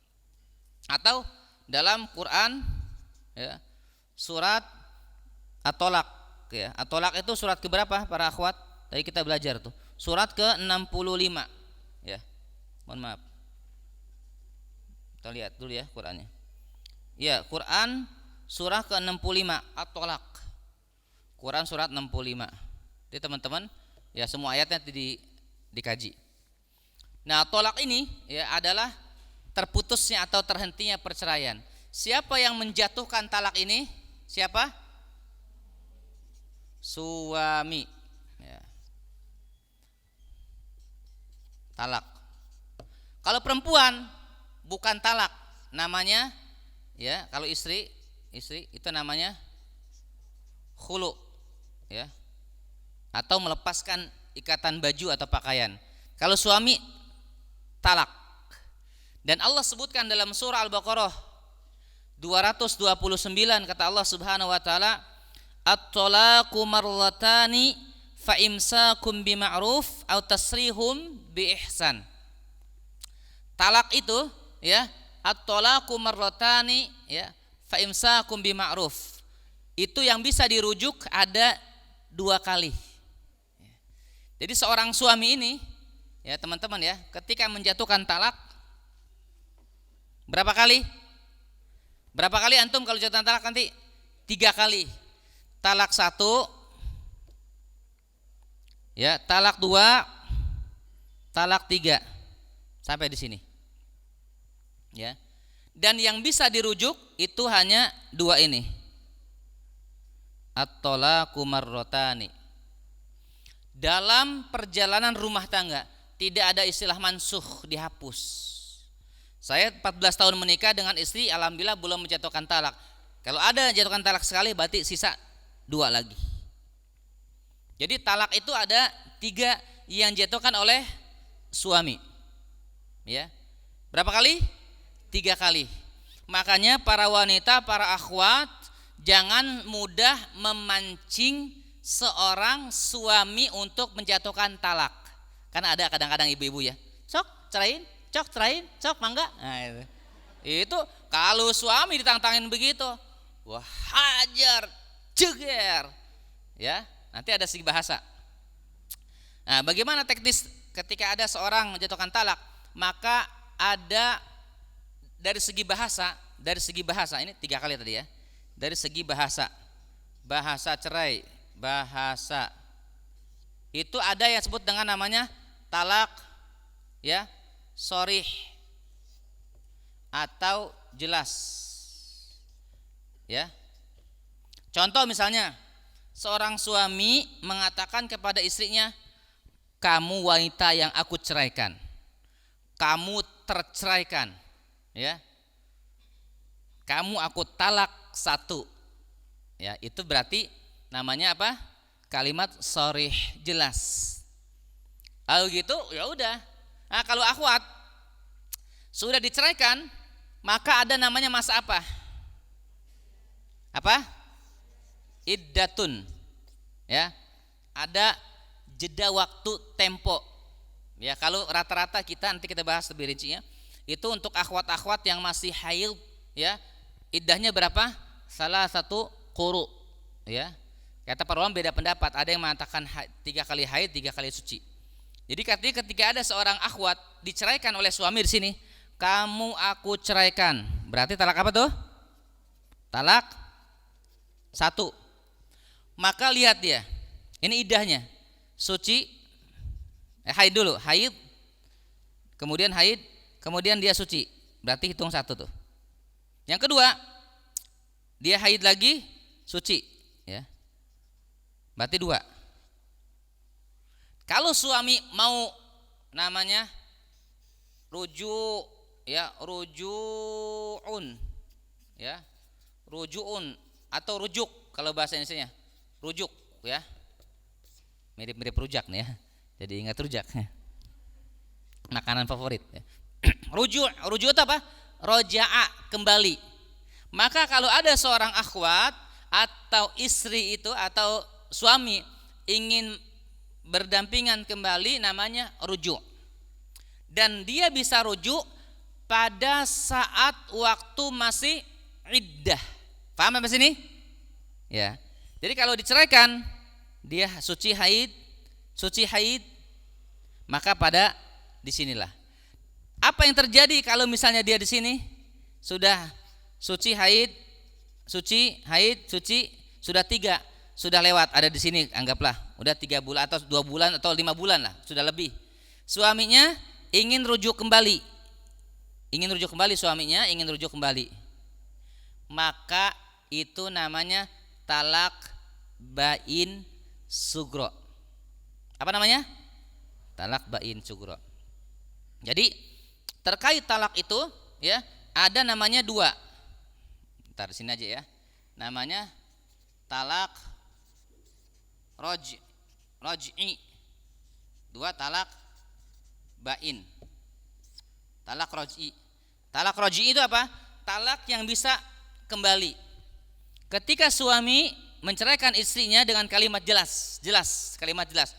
Atau dalam Quran, ya, surat At-Tolak, ya. At-Tolak itu surat keberapa para akhwat? Tadi kita belajar tuh. Surat ke-65, ya. Mohon maaf. Kita lihat dulu, ya, Qurannya. Ya, Quran surah ke-65 At-Tolak. Quran surat 65. Jadi teman-teman, ya, semua ayatnya dikaji. Nah, tolak ini, ya, adalah terputusnya atau terhentinya perceraian. Siapa yang menjatuhkan talak ini? Siapa? Suami, ya. Talak. Kalau perempuan bukan talak, namanya, ya, kalau istri itu namanya khulu, ya, atau melepaskan ikatan baju atau pakaian. Kalau suami, talak. Dan Allah sebutkan dalam surah Al-Baqarah 229, kata Allah Subhanahu wa taala, at-talaqu marratani fa imsakum bima'ruf aw tasrihum bi ihsan. Talak itu, ya, at-talaqu marratani, ya, fa imsakum bima'ruf. Itu yang bisa dirujuk ada 2 kali. Jadi seorang suami ini, ya, teman-teman, ya, ketika menjatuhkan talak berapa kali? Berapa kali antum kalau jatuhkan talak nanti? 3 kali. Talak 1, ya, talak 2, talak 3. Sampai di sini, ya. Dan yang bisa dirujuk itu hanya 2 ini. At-talaqu marratani. Dalam perjalanan rumah tangga tidak ada istilah mansuh, dihapus. Saya 14 tahun menikah dengan istri, alhamdulillah belum menjatuhkan talak. Kalau ada jatuhkan talak sekali, berarti sisa 2 lagi. Jadi talak itu ada 3 yang dijatuhkan oleh suami, ya. Berapa kali? 3 kali. Makanya para wanita, para akhwat, jangan mudah memancing seorang suami untuk menjatuhkan talak. Karena ada kadang-kadang ibu-ibu, ya, sok ceraiin, cok ceraiin, cok mangga. Nah, itu kalau suami ditantangin begitu, wah, hajar, ceger, ya, nanti ada segi bahasa. Nah, bagaimana teknis ketika ada seorang menjatuhkan talak? Maka ada dari segi bahasa ini 3 kali tadi, ya. Dari segi bahasa cerai, bahasa itu ada yang disebut dengan namanya talak, ya, sharih. atau jelas. Ya. Contoh misalnya, seorang suami mengatakan kepada istrinya, kamu wanita yang aku ceraikan, kamu terceraikan, ya, kamu aku talak 1. Ya, itu berarti namanya apa? Kalimat sharih, jelas. Lalu gitu, ya udah. Nah, kalau akhwat sudah diceraikan, maka ada namanya masa apa? Apa? Iddatun. Ya. Ada jeda waktu, tempo. Ya, kalau rata-rata kita nanti kita bahas lebih rincinya, itu untuk akhwat-akhwat yang masih haid, ya. Iddahnya berapa? Salah satu quru, ya. Kata para ulama beda pendapat, ada yang mengatakan 3 kali haid, 3 kali suci. Jadi katanya ketika ada seorang akhwat diceraikan oleh suami di sini, kamu aku ceraikan. Berarti talak apa tuh? Talak 1. Maka lihat dia. Ini iddahnya. Suci, haid dulu, haid. Kemudian haid, kemudian dia suci. Berarti hitung 1 tuh. Yang kedua, dia haid lagi, suci, ya. Berarti 2. Kalau suami mau namanya rujuk, ya, rujuun, ya, rujuun atau rujuk kalau bahasa Indonesianya, rujuk, ya, mirip-mirip rujak nih, ya, jadi ingat rujak, makanan favorit, ya. Rujuk itu apa? Roja'a, kembali. Maka kalau ada seorang akhwat atau istri itu atau suami ingin berdampingan kembali, namanya rujuk. Dan dia bisa rujuk pada saat waktu masih iddah. Paham sampai sini? Ya. Jadi kalau diceraikan, dia suci haid, maka pada disinilah. Apa yang terjadi kalau misalnya dia di sini sudah suci haid, sudah 3, sudah lewat, ada di sini, anggaplah udah 3 bulan atau 2 bulan atau 5 bulan lah, sudah lebih. Suaminya ingin rujuk kembali. Suaminya ingin rujuk kembali. Maka itu namanya talak bain sugro. Apa namanya? Talak bain sugro. Jadi terkait talak itu, ya, ada namanya 2. Ntar sini aja, ya. Namanya talak roj'i. 2 talak bain. Talak roj'i. Talak roj'i itu apa? Talak yang bisa kembali. Ketika suami menceraikan istrinya dengan kalimat jelas, kalimat jelas.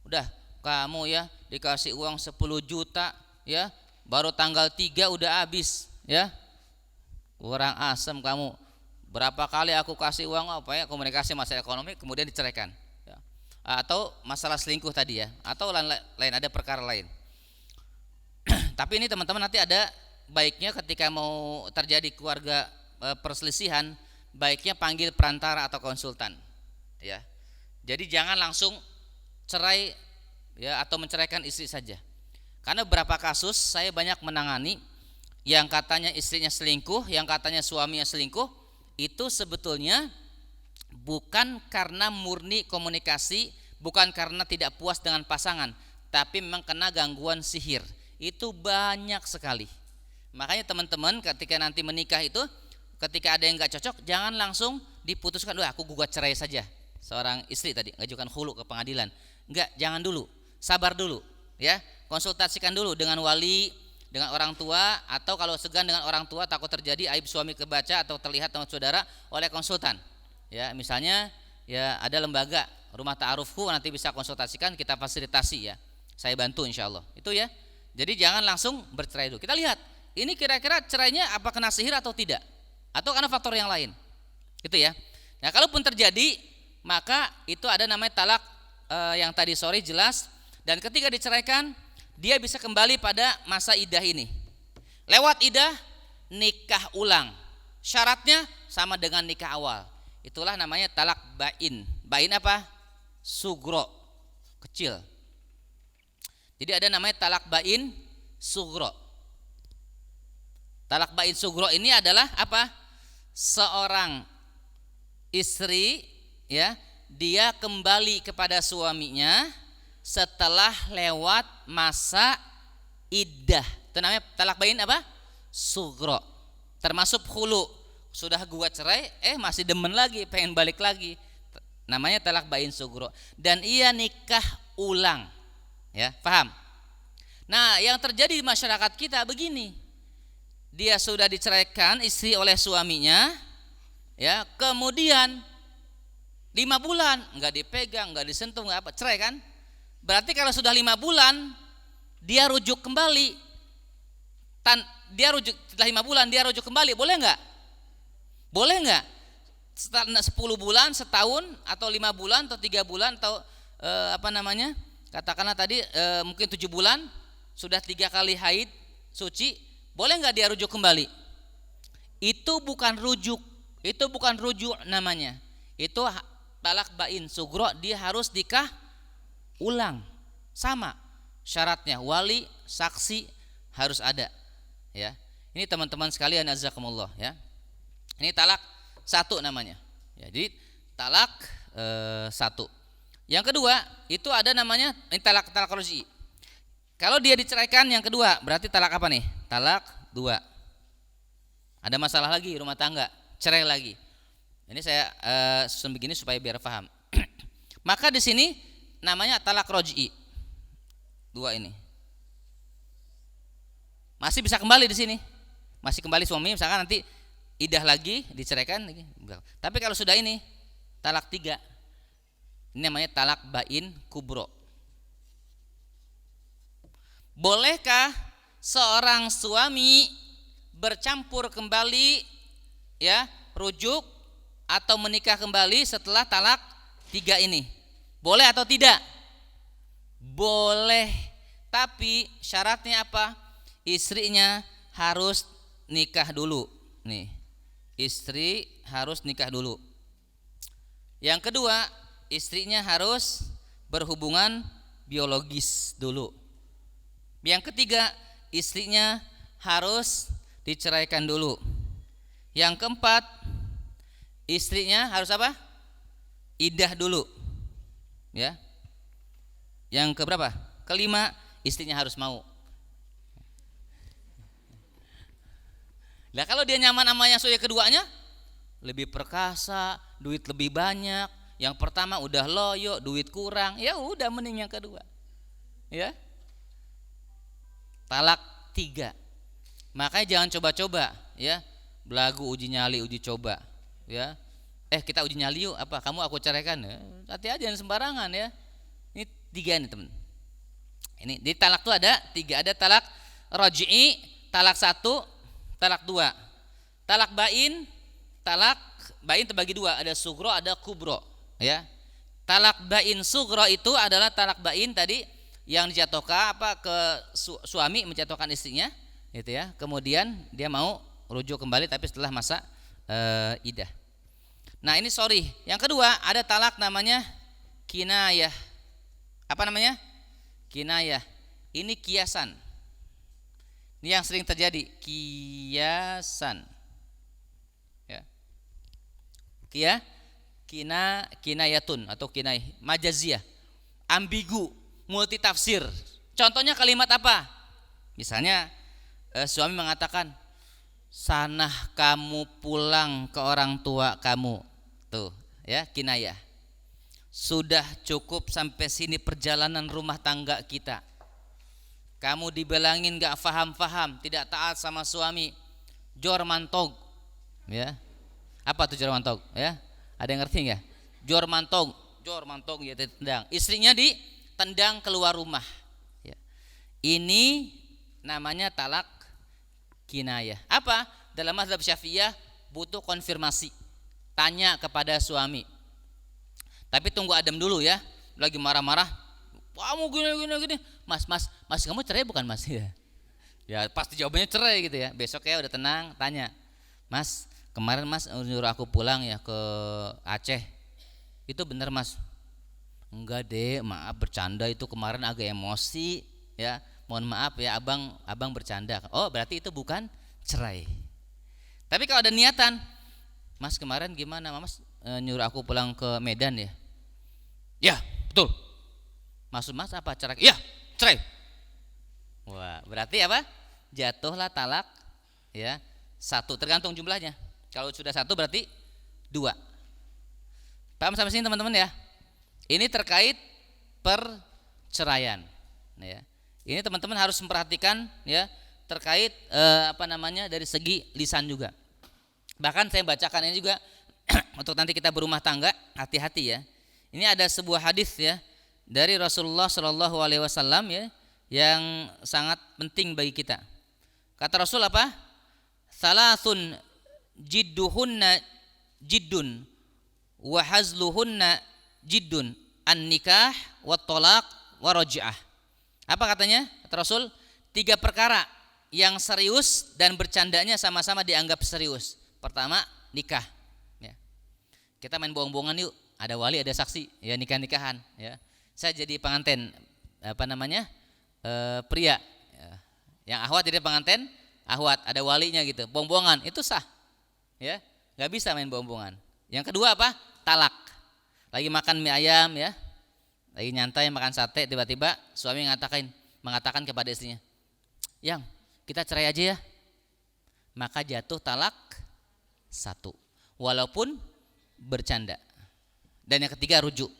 Udah, kamu ya dikasih uang 10 juta, ya, baru tanggal 3 udah habis, ya. Kurang asem kamu. Berapa kali aku kasih uang, apa ya, komunikasi masalah ekonomi, kemudian diceraikan, ya. Atau masalah selingkuh tadi, ya, atau lain ada perkara lain. Tapi ini teman-teman nanti ada baiknya ketika mau terjadi keluarga perselisihan, baiknya panggil perantara atau konsultan, ya. Jadi jangan langsung cerai, ya, atau menceraikan istri saja. Karena beberapa kasus saya banyak menangani yang katanya istrinya selingkuh, yang katanya suaminya selingkuh, itu sebetulnya bukan karena murni komunikasi, bukan karena tidak puas dengan pasangan, tapi memang kena gangguan sihir. Itu banyak sekali. Makanya teman-teman ketika nanti menikah itu, ketika ada yang gak cocok, jangan langsung diputuskan, wah aku gugat cerai saja. Seorang istri tadi ngajukan khulu ke pengadilan. Enggak, jangan dulu, sabar dulu, ya. Konsultasikan dulu dengan wali, dengan orang tua, atau kalau segan dengan orang tua takut terjadi aib suami kebaca atau terlihat sama saudara, oleh konsultan. Ya, misalnya, ya, ada lembaga Rumah Ta'arufku, nanti bisa konsultasikan, kita fasilitasi, ya. Saya bantu insyaallah. Itu, ya. Jadi jangan langsung bercerai dulu. Kita lihat, ini kira-kira cerainya apa kena sihir atau tidak, atau karena faktor yang lain. Gitu, ya. Nah, kalaupun terjadi, maka itu ada namanya talak yang tadi sore jelas, dan ketika diceraikan dia bisa kembali pada masa iddah ini. Lewat iddah, nikah ulang. Syaratnya sama dengan nikah awal. Itulah namanya talak bain. Bain apa? Sugro, kecil. Jadi ada namanya talak bain sugro. Talak bain sugro ini adalah apa? Seorang istri ya, dia kembali kepada suaminya setelah lewat masa iddah. Itu namanya talak bain apa? Sugro. Termasuk khulu. Sudah gua cerai, masih demen lagi, pengen balik lagi. Namanya talak bain sugro. Dan ia nikah ulang. Ya, paham? Nah, yang terjadi di masyarakat kita begini. Dia sudah diceraikan istri oleh suaminya, ya, kemudian 5 bulan nggak dipegang, nggak disentuh, nggak apa, cerai kan? Berarti kalau sudah 5 bulan dia rujuk kembali, setelah 5 bulan dia rujuk kembali, boleh nggak? Boleh nggak? Setelah 10 bulan, setahun, atau 5 bulan, atau 3 bulan, atau katakanlah tadi mungkin 7 bulan, sudah 3 kali haid suci, boleh nggak dia rujuk kembali? Itu bukan rujuk namanya. Itu talak bain sugro, dia harus nikah ulang. Sama syaratnya, wali, saksi harus ada. Ya, ini teman-teman sekalian azakumullah ya. Ini talak 1 namanya. Ya, jadi talak 1. Yang kedua itu ada namanya talak roj'i. Kalau dia diceraikan yang kedua, berarti talak apa nih? Talak 2. Ada masalah lagi rumah tangga, cerai lagi. Ini saya susun begini supaya biar paham. Maka di sini namanya talak roj'i. 2 ini. Masih bisa kembali di sini. Masih kembali suami, misalkan nanti iddah lagi, diceraikan lagi. Tapi kalau sudah ini talak 3. Ini namanya talak bain kubro. Bolehkah seorang suami bercampur kembali, ya, rujuk atau menikah kembali setelah talak 3 ini? Boleh atau tidak? Boleh, tapi syaratnya apa? Istrinya harus nikah dulu. Nih, istri harus nikah dulu. Yang kedua, istrinya harus berhubungan biologis dulu. Yang ketiga, istrinya harus diceraikan dulu. Yang keempat, istrinya harus apa? Iddah dulu. Ya. Yang keberapa? Kelima, istrinya harus mau. Nah, kalau dia nyaman sama yang keduanya, lebih perkasa, duit lebih banyak. Yang pertama udah loyo, duit kurang, ya udah mending yang kedua. Ya. Talak 3. Makanya jangan coba-coba, ya. Belagu uji nyali, uji coba, ya. Kita uji nyali yuk, apa? Kamu aku ceraikan. Hati-hati jangan sembarangan ya. Ini 3 nih, teman. Ini di talak tuh ada 3, ada talak roj'i, talak 1, talak 2. Talak bain terbagi 2, ada sugro, ada kubro, ya. Talak bain sugro itu adalah talak bain tadi yang dijatuhkan ke suami menjatuhkan istrinya, gitu ya. Kemudian dia mau rujuk kembali tapi setelah masa iddah. Nah, ini yang kedua ada talak namanya kinayah. Apa namanya? Kinayah. Ini kiasan. Ini yang sering terjadi, kiasan. Ya. Kinayatun atau kinayah, majaziyah, ambigu, multi tafsir. Contohnya kalimat apa? Misalnya suami mengatakan, sanah kamu pulang ke orang tua kamu. Tuh, ya, kinayah. Sudah cukup sampai sini perjalanan rumah tangga kita. Kamu dibilangin gak faham-faham, tidak taat sama suami, jor mantog. Ya. Apa tuh jor mantog? Ya. Ada yang ngerti nggak? Jor mantog ya, ditendang. Istrinya ditendang keluar rumah. Ya. Ini namanya talak kinayah. Apa? Dalam mazhab Syafi'iyah butuh konfirmasi. Tanya kepada suami. Tapi tunggu adem dulu ya. Lagi marah-marah. Kamu gini. Mas, kamu cerai bukan mas? Ya pasti jawabannya cerai gitu ya. Besok ya udah tenang, tanya. Mas, kemarin mas nyuruh aku pulang ya ke Aceh. Itu benar mas? Enggak deh, maaf bercanda, itu kemarin agak emosi ya. Mohon maaf ya, abang bercanda. Oh, berarti itu bukan cerai. Tapi kalau ada niatan, Mas kemarin gimana, Mas nyuruh aku pulang ke Medan ya? Ya, betul. Maksud Mas apa? Cerai? Ya, cerai. Wah, berarti apa? Jatuhlah talak ya 1, tergantung jumlahnya. Kalau sudah 1 berarti 2. Paham sampai sini teman-teman ya? Ini terkait perceraian ya. Ini teman-teman harus memperhatikan ya terkait dari segi lisan juga. Bahkan saya bacakan ini juga untuk nanti kita berumah tangga, hati-hati ya. Ini ada sebuah hadis ya dari Rasulullah Shallallahu Alaihi Wasallam ya yang sangat penting bagi kita. Kata Rasul apa? Salasun jidduhunna jiddun wa hazluhunna jiddun an-nikah wa tolak wa raj'ah. Apa katanya? Kata Rasul, 3 perkara yang serius dan bercandanya sama-sama dianggap serius. Pertama, nikah ya. Kita main bohong-bohongan yuk, ada wali ada saksi ya, nikah-nikahan ya. Saya jadi pengantin pria ya. Yang ahwat jadi pengantin ahwat, ada walinya gitu, bohong-bohongan itu sah ya, nggak bisa main bohong-bohongan. Yang kedua apa? Talak. Lagi makan mie ayam ya, lagi nyantai makan sate, tiba-tiba suami mengatakan kepada istrinya, yang kita cerai aja ya. Maka jatuh talak 1, walaupun bercanda. Dan yang ketiga rujuk.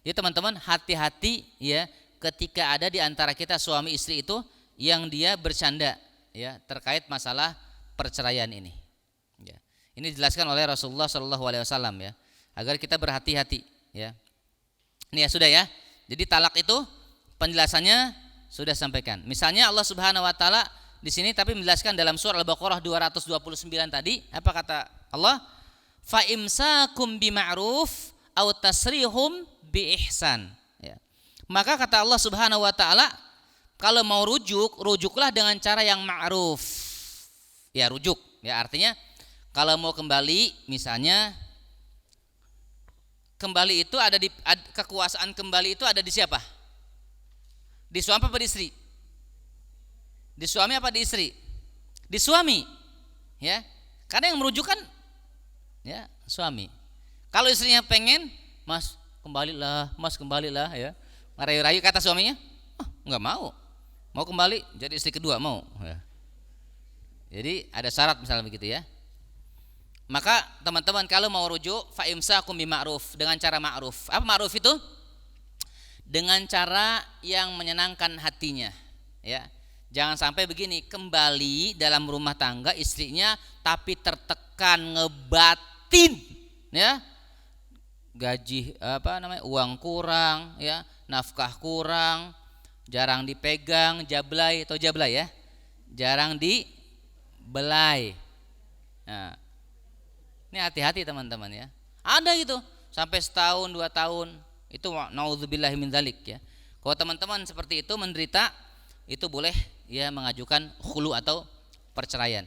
Jadi teman-teman hati-hati ya ketika ada di antara kita suami istri itu yang dia bercanda ya terkait masalah perceraian ini. Ya. Ini dijelaskan oleh Rasulullah Shallallahu Alaihi Wasallam ya agar kita berhati-hati ya. Ini ya sudah ya. Jadi talak itu penjelasannya sudah sampaikan. Misalnya Allah Subhanahu Wa Taala di sini tapi menjelaskan dalam surah Al-Baqarah 229 tadi apa kata Allah? Fa imsakum bima'ruf aw tasrihum bi ihsan ya. Maka kata Allah Subhanahu wa taala, kalau mau rujuklah dengan cara yang ma'ruf. Ya, rujuk ya artinya kalau mau kembali misalnya kembali itu ada di kekuasaan kembali itu ada di siapa? Di suami apa di istri? Di suami apa di istri? Di suami. Ya. Karena yang merujuk kan ya suami. Kalau istrinya pengen, Mas kembalilah ya. Ngerayu-rayu kata suaminya, enggak mau. Mau kembali jadi istri kedua mau ya. Jadi ada syarat misalnya begitu ya. Maka teman-teman kalau mau rujuk fa imsakum bima'ruf, dengan cara ma'ruf. Apa ma'ruf itu? Dengan cara yang menyenangkan hatinya ya. Jangan sampai begini, kembali dalam rumah tangga istrinya tapi tertekan, ngebatin ya. Gaji uang kurang ya, nafkah kurang, jarang dipegang, jablay ya. Jarang dibelai. Nah, ini hati-hati teman-teman ya. Ada gitu sampai setahun 2 tahun itu naudzubillahi min dzalik ya. Kalau teman-teman seperti itu menderita, itu boleh ya mengajukan khulu atau perceraian.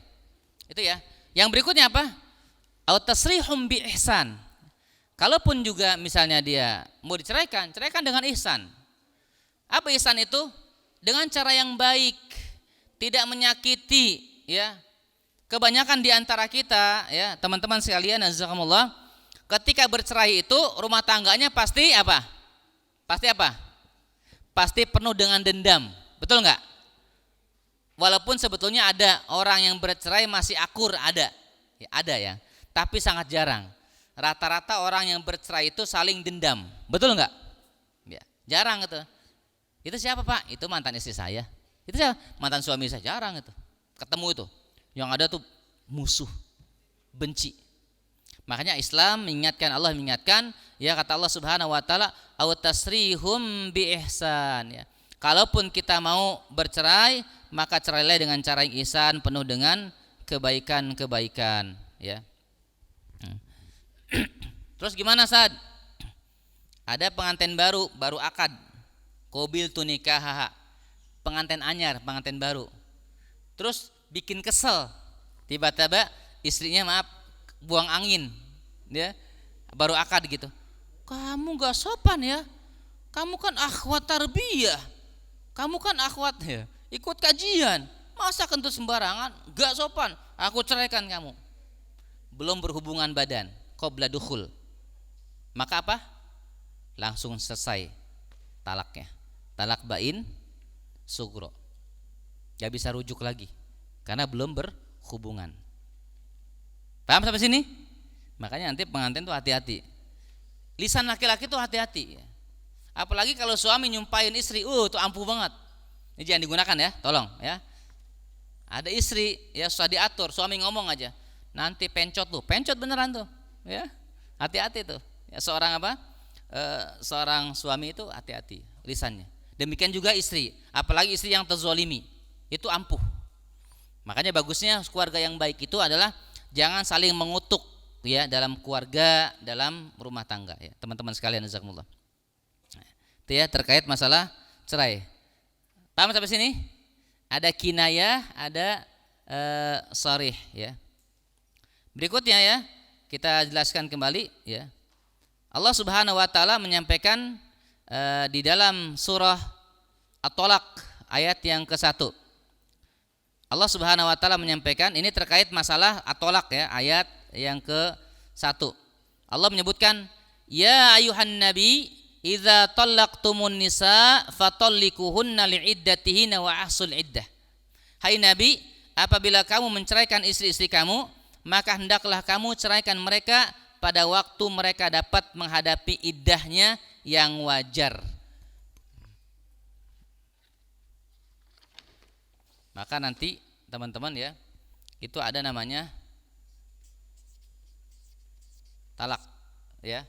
Itu ya. Yang berikutnya apa? Au tasrihum bi ihsan. Kalaupun juga misalnya dia mau diceraikan, ceraikan dengan ihsan. Apa ihsan itu? Dengan cara yang baik, tidak menyakiti ya. Kebanyakan di antara kita ya, teman-teman sekalian jazakumullah, ketika bercerai itu rumah tangganya pasti apa? Pasti apa? Pasti penuh dengan dendam. Betul enggak? Walaupun sebetulnya ada orang yang bercerai masih akur, ada. Ya, ada ya. Tapi sangat jarang. Rata-rata orang yang bercerai itu saling dendam. Betul enggak? Ya, jarang itu. Itu siapa, Pak? Itu mantan istri saya. Itu siapa? Mantan suami saya. Jarang itu. Ketemu itu. Yang ada tuh musuh, benci. Makanya Islam mengingatkan, Allah mengingatkan, ya kata Allah Subhanahu wa taala, "Aw tasrihum bi ihsan." Ya. Kalaupun kita mau bercerai, maka cerailah dengan cara yang ihsan, penuh dengan kebaikan-kebaikan, ya. Terus gimana Sad? Ada pengantin baru akad. Qabil tu nikah, pengantin anyar, pengantin baru. Terus bikin kesel. Tiba-tiba istrinya buang angin, ya. Baru akad gitu. Kamu gak sopan ya. Kamu kan akhwat tarbiyah. Kamu kan akhwat ya. Ikut kajian. Masa kentut sembarangan? Gak sopan. Aku ceraikan kamu. Belum berhubungan badan, qabla dukhul. Maka apa? Langsung selesai talaknya. Talak bain sugro. Gak bisa rujuk lagi karena belum berhubungan. Paham sampai sini? Makanya nanti pengantin tuh hati-hati. Lisan laki-laki tuh hati-hati. Apalagi kalau suami nyumpahin istri, tuh ampuh banget. Ini jangan digunakan ya, tolong ya. Ada istri ya susah diatur, suami ngomong aja, nanti pencot beneran tuh, ya. Hati-hati tuh. Ya, seorang suami itu hati-hati lisannya. Demikian juga istri, apalagi istri yang terzolimi, itu ampuh. Makanya bagusnya keluarga yang baik itu adalah jangan saling mengutuk ya dalam keluarga, dalam rumah tangga ya. Teman-teman sekalian jazakumullah. Itu ya terkait masalah cerai. Paham sampai sini? Ada kinayah, ada sharih ya. Berikutnya ya, kita jelaskan kembali ya. Allah Subhanahu wa taala menyampaikan di dalam surah At-Tolaq ayat yang ke-1. Allah Subhanahu wa taala menyampaikan ini terkait masalah At-Tolaq ya, ayat yang ke-1. Allah menyebutkan, "Ya ayuhan nabi, idza talaqtumun nisa fatallikuhunna li'iddatihinna wa ahsul iddah." Hai Nabi, apabila kamu menceraikan istri-istri kamu, maka hendaklah kamu ceraikan mereka pada waktu mereka dapat menghadapi iddahnya yang wajar. Maka nanti teman-teman ya, itu ada namanya talak ya,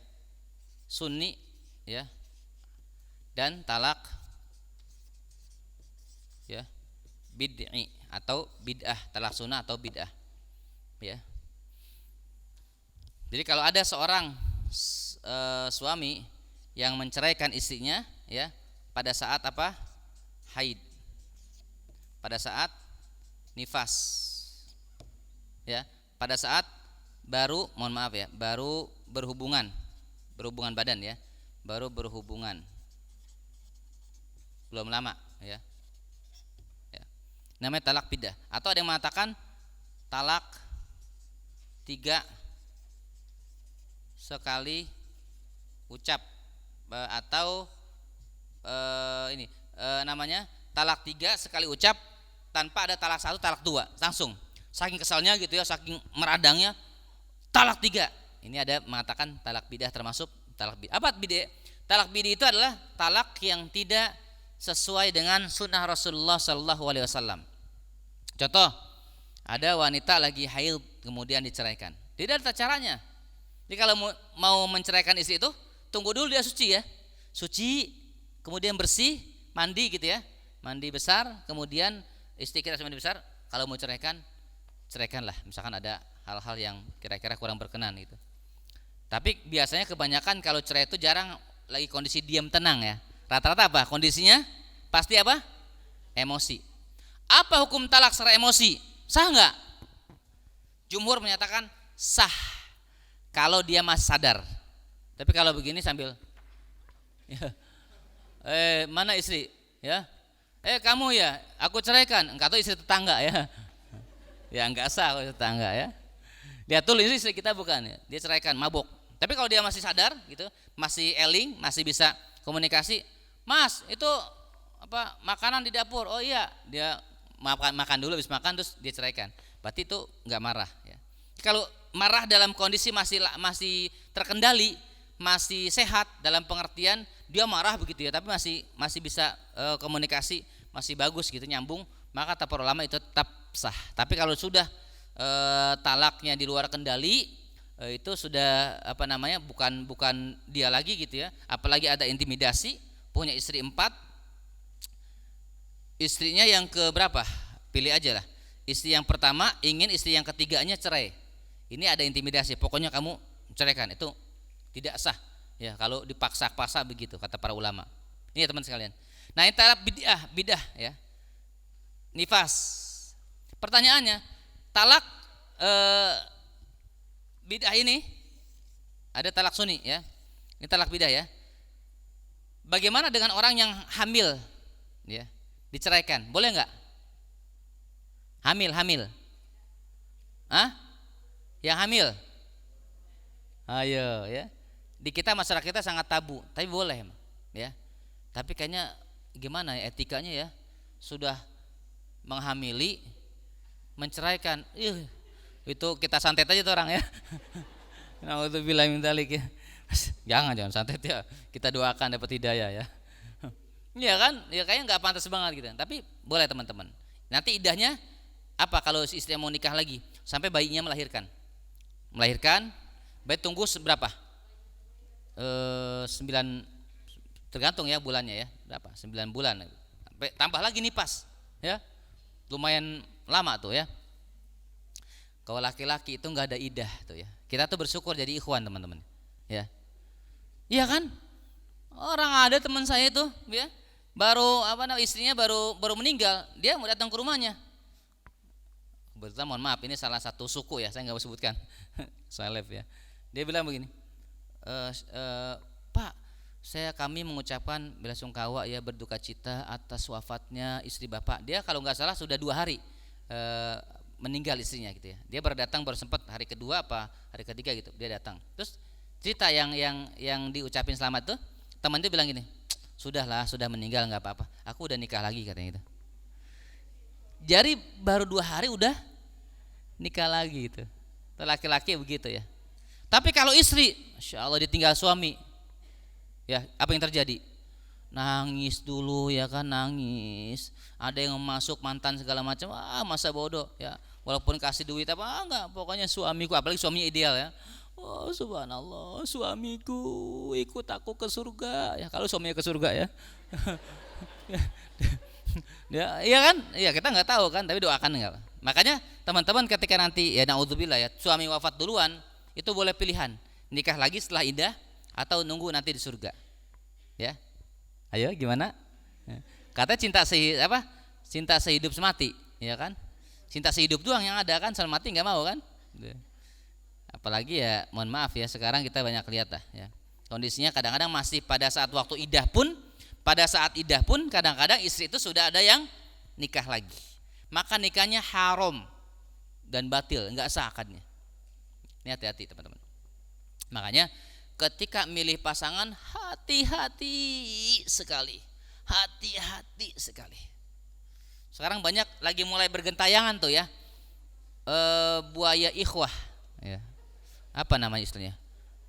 sunni ya, dan talak ya bid'i atau bid'ah, talak sunnah atau bid'ah ya. Jadi kalau ada seorang suami yang menceraikan istrinya ya pada saat apa? Haid, pada saat nifas ya, pada saat baru berhubungan badan ya, baru berhubungan belum lama ya, namanya talak bid'ah. Atau ada yang mengatakan talak 3 sekali ucap, atau namanya talak 3 sekali ucap tanpa ada talak 1, talak 2 langsung. Saking kesalnya gitu ya, saking meradangnya, talak 3. Ini ada mengatakan talak bid'ah, termasuk talak bid'ah. Apa bid'ah? Talak bid'ah itu adalah talak yang tidak sesuai dengan sunnah Rasulullah SAW. Contoh, ada wanita lagi haid kemudian diceraikan. Tidak ada caranya. Jadi kalau mau menceraikan istri itu, tunggu dulu dia suci ya, suci, kemudian bersih, mandi gitu ya, mandi besar, kemudian istri kita mandi besar. Kalau mau ceraikan, ceraikanlah. Misalkan ada hal-hal yang kira-kira kurang berkenan gitu. Tapi biasanya kebanyakan kalau cerai itu jarang lagi kondisi diam tenang ya. Rata-rata apa kondisinya? Pasti apa? Emosi. Apa hukum talak secara emosi? Sah nggak? Jumhur menyatakan sah kalau dia masih sadar. Tapi kalau begini sambil ya, mana istri ya, kamu ya, aku ceraikan. Enggak tahu istri tetangga ya. Ya enggak sah kalau tetangga ya. Dia tuh istri kita bukan ya. Dia ceraikan, mabuk. Tapi kalau dia masih sadar gitu, masih eling, masih bisa komunikasi, "Mas, itu apa makanan di dapur?" "Oh iya." Dia makan dulu, habis makan terus dia ceraikan. Berarti itu enggak marah ya. Kalau marah dalam kondisi masih terkendali, masih sehat dalam pengertian dia marah begitu ya, tapi masih bisa komunikasi, masih bagus gitu, nyambung, maka kata para ulama itu tetap sah. Tapi kalau sudah talaknya di luar kendali, itu sudah bukan dia lagi gitu ya. Apalagi ada intimidasi, punya istri 4, istrinya yang ke berapa? Pilih aja lah. Istri yang pertama ingin istri yang ketiganya cerai. Ini ada intimidasi, pokoknya kamu ceraikan, itu tidak sah ya kalau dipaksa-paksa begitu kata para ulama. Ini ya teman sekalian. Nah, ini talak bid'ah ya. Nifas. Pertanyaannya, talak bid'ah ini ada talak sunni ya. Ini talak bid'ah ya. Bagaimana dengan orang yang hamil ya, diceraikan? Boleh enggak? Hamil. Hah? Yang hamil? Ayo ya. Di kita masyarakat kita sangat tabu, tapi boleh ya. Tapi kayaknya gimana ya etikanya ya? Sudah menghamili, menceraikan. Itu kita santet aja tuh orang ya. Nauzubillah min dzalik ya. Jangan santet ya. Kita doakan dapat hidayah ya. Iya kan? Ya kayaknya nggak pantas banget gitu. Tapi boleh teman-teman. Nanti idahnya apa kalau si istri mau nikah lagi? Sampai bayinya melahirkan. Bayi tunggu seberapa? 9, tergantung ya bulannya ya. Berapa? 9 bulan. Tambah lagi nipas ya. Lumayan lama tuh ya. Kalau laki-laki itu nggak ada idah tuh ya. Kita tuh bersyukur jadi ikhwan teman-teman. Ya. Iya kan? Orang ada teman saya itu ya. Istrinya baru meninggal, dia mau datang ke rumahnya. Kebetulan mohon maaf ini salah satu suku ya, saya nggak mau sebutkan. Salaf ya. Dia bilang begini, Pak, kami mengucapkan belasungkawa ya, berduka cita atas wafatnya istri bapak. Dia kalau nggak salah sudah 2 hari meninggal istrinya gitu ya. Dia baru datang, baru sempat hari kedua apa hari ketiga gitu dia datang. Terus cerita yang diucapin selamat tuh, teman itu bilang gini, sudah meninggal nggak apa-apa, aku udah nikah lagi katanya gitu. Jadi baru 2 hari udah nikah lagi gitu. Laki-laki begitu ya. Tapi kalau istri, Masya Allah ditinggal suami, ya apa yang terjadi? Nangis dulu ya kan, nangis. Ada yang masuk mantan segala macam, masa bodoh ya. Walaupun kasih duit apa enggak, pokoknya suamiku, apalagi suaminya ideal ya. Oh subhanallah, suamiku ikut aku ke surga ya, kalau suaminya ke surga ya. Ya, iya kan? Iya kita nggak tahu kan, tapi doakan enggak. Makanya teman-teman ketika nanti ya naudzubillah ya, suami wafat duluan, itu boleh pilihan, nikah lagi setelah iddah atau nunggu nanti di surga. Ya. Ayo gimana? Katanya cinta sehidup semati, ya kan? Cinta sehidup doang yang ada kan, semati nggak mau kan? Apalagi ya mohon maaf ya, sekarang kita banyak lihat lah ya. Kondisinya kadang-kadang masih pada saat waktu iddah pun, kadang-kadang istri itu sudah ada yang nikah lagi. Maka nikahnya haram dan batil, enggak sah akadnya. Ini hati-hati teman-teman. Makanya ketika milih pasangan hati-hati sekali. Sekarang banyak lagi mulai bergentayangan tuh ya. Buaya ikhwah ya. Apa namanya istilahnya?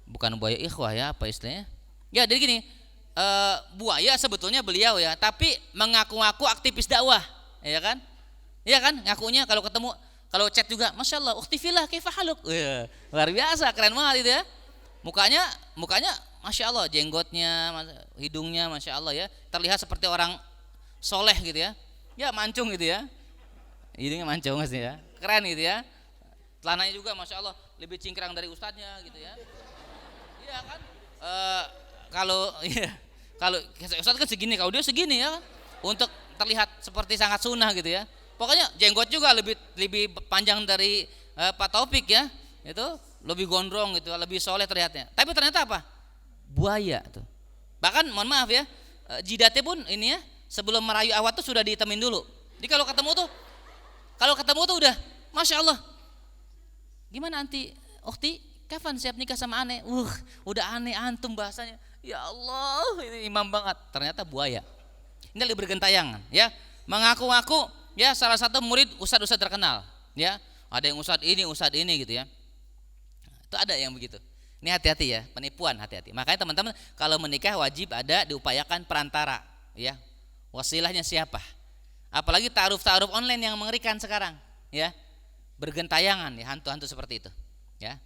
Bukan buaya ikhwah ya, apa istilahnya? Ya jadi gini, buaya sebetulnya beliau ya, tapi mengaku-ngaku aktivis dakwah, ya kan? Iya kan? Ngakunya kalau ketemu, kalau chat juga, Masya Allah, ukhti fillah kaifa haluk. Luar biasa, keren banget itu ya. Mukanya Masya Allah, jenggotnya, hidungnya Masya Allah ya, terlihat seperti orang soleh gitu ya. Ya mancung gitu ya, hidungnya mancung sih ya, keren gitu ya. Celananya juga Masya Allah lebih cingkrang dari ustadznya gitu ya. Iya kan? Kalau ustadz kan segini, kalau dia segini ya, untuk terlihat seperti sangat sunnah gitu ya. Pokoknya jenggot juga lebih panjang dari Pak Taufik ya, itu lebih gondrong gitu, lebih soleh terlihatnya. Tapi ternyata apa? Buaya tuh. Bahkan mohon maaf ya, jidatnya pun ini ya, sebelum merayu awat tuh sudah ditemin dulu. Jadi kalau ketemu tuh udah, Masya Allah. Gimana anti, ukhti, kapan siap nikah sama aneh? Udah aneh antum bahasanya. Ya Allah, ini imam banget. Ternyata buaya. Ini lebih bergentayangan ya, mengaku-ngaku ya salah satu murid ustadz terkenal ya. Ada yang ustadz ini gitu ya. Itu ada yang begitu. Ini hati-hati ya, penipuan, hati-hati. Makanya teman-teman kalau menikah wajib ada diupayakan perantara ya. Wasilahnya siapa? Apalagi ta'aruf online yang mengerikan sekarang ya. Bergentayangan ya, hantu-hantu seperti itu ya.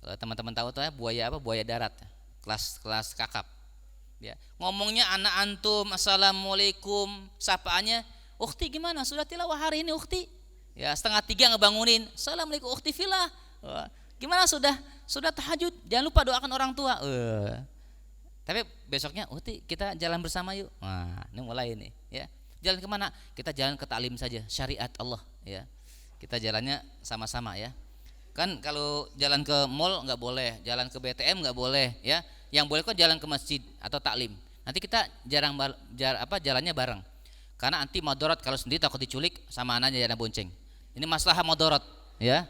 Kalau teman-teman tahu tuh ya, buaya darat, kelas kakap ya. Ngomongnya anak antum, assalamualaikum, sapaannya, ukhti gimana, sudah tilawah hari ini ukhti ya, 2:30 ngebangunin, assalamualaikum ukhti fillah, gimana sudah tahajud, jangan lupa doakan orang tua. Tapi besoknya ukhti kita jalan bersama yuk. Nah ini mulai ini ya. Jalan kemana? Kita jalan ke taklim saja, syariat Allah ya. Kita jalannya sama-sama ya. Kan kalau jalan ke mall nggak boleh, jalan ke BTM nggak boleh ya. Yang boleh kok jalan ke masjid atau taklim. Nanti kita jalannya bareng. Karena anti madarat, kalau sendiri takut diculik sama anaknya jangan bonceng. Ini masalah mudorot, ya.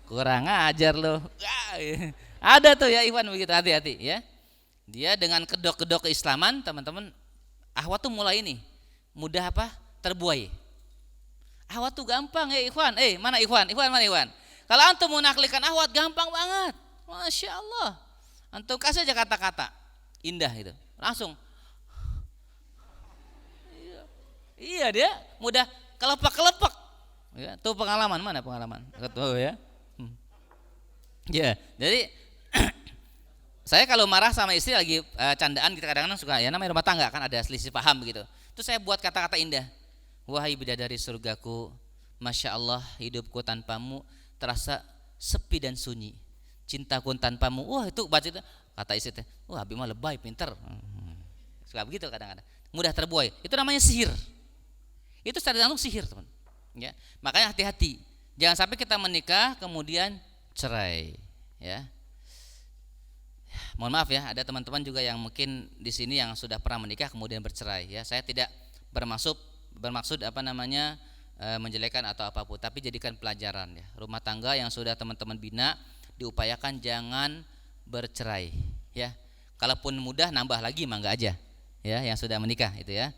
Kurang ajar lo. Ada tuh ya Ikhwan begitu, hati-hati ya. Dia dengan kedok-kedok keislaman, teman-teman, ahwat tuh mulai ini mudah apa? Terbuai. Ahwat tuh gampang ya Ikhwan. Mana Ikhwan? Ikhwan mana Ikhwan? Kalau antum mau naklihkan ahwat gampang banget. Masya Allah. Antum kasih aja kata-kata indah itu. Langsung. Iya dia mudah kelepak-kelepak. Ya, tuh pengalaman, mana pengalaman? Tuh ya. Ya, jadi saya kalau marah sama istri lagi candaan, kita kadang-kadang suka ya namanya rumah tangga kan ada selisih paham begitu. Terus saya buat kata-kata indah. Wahai bidadari surgaku, Masya Allah hidupku tanpamu terasa sepi dan sunyi. Cintaku tanpamu, wah itu baca itu kata istri teh, wah Abi mah lebay pinter. Suka begitu kadang-kadang. Mudah terbuai. Itu namanya sihir. Itu secara langsung sihir, teman. Ya, makanya hati-hati. Jangan sampai kita menikah kemudian cerai, ya. Mohon maaf ya, ada teman-teman juga yang mungkin di sini yang sudah pernah menikah kemudian bercerai, ya. Saya tidak bermaksud apa namanya menjelekan atau apapun, tapi jadikan pelajaran ya. Rumah tangga yang sudah teman-teman bina diupayakan jangan bercerai, ya. Kalaupun mudah nambah lagi mangga aja, ya, yang sudah menikah itu ya.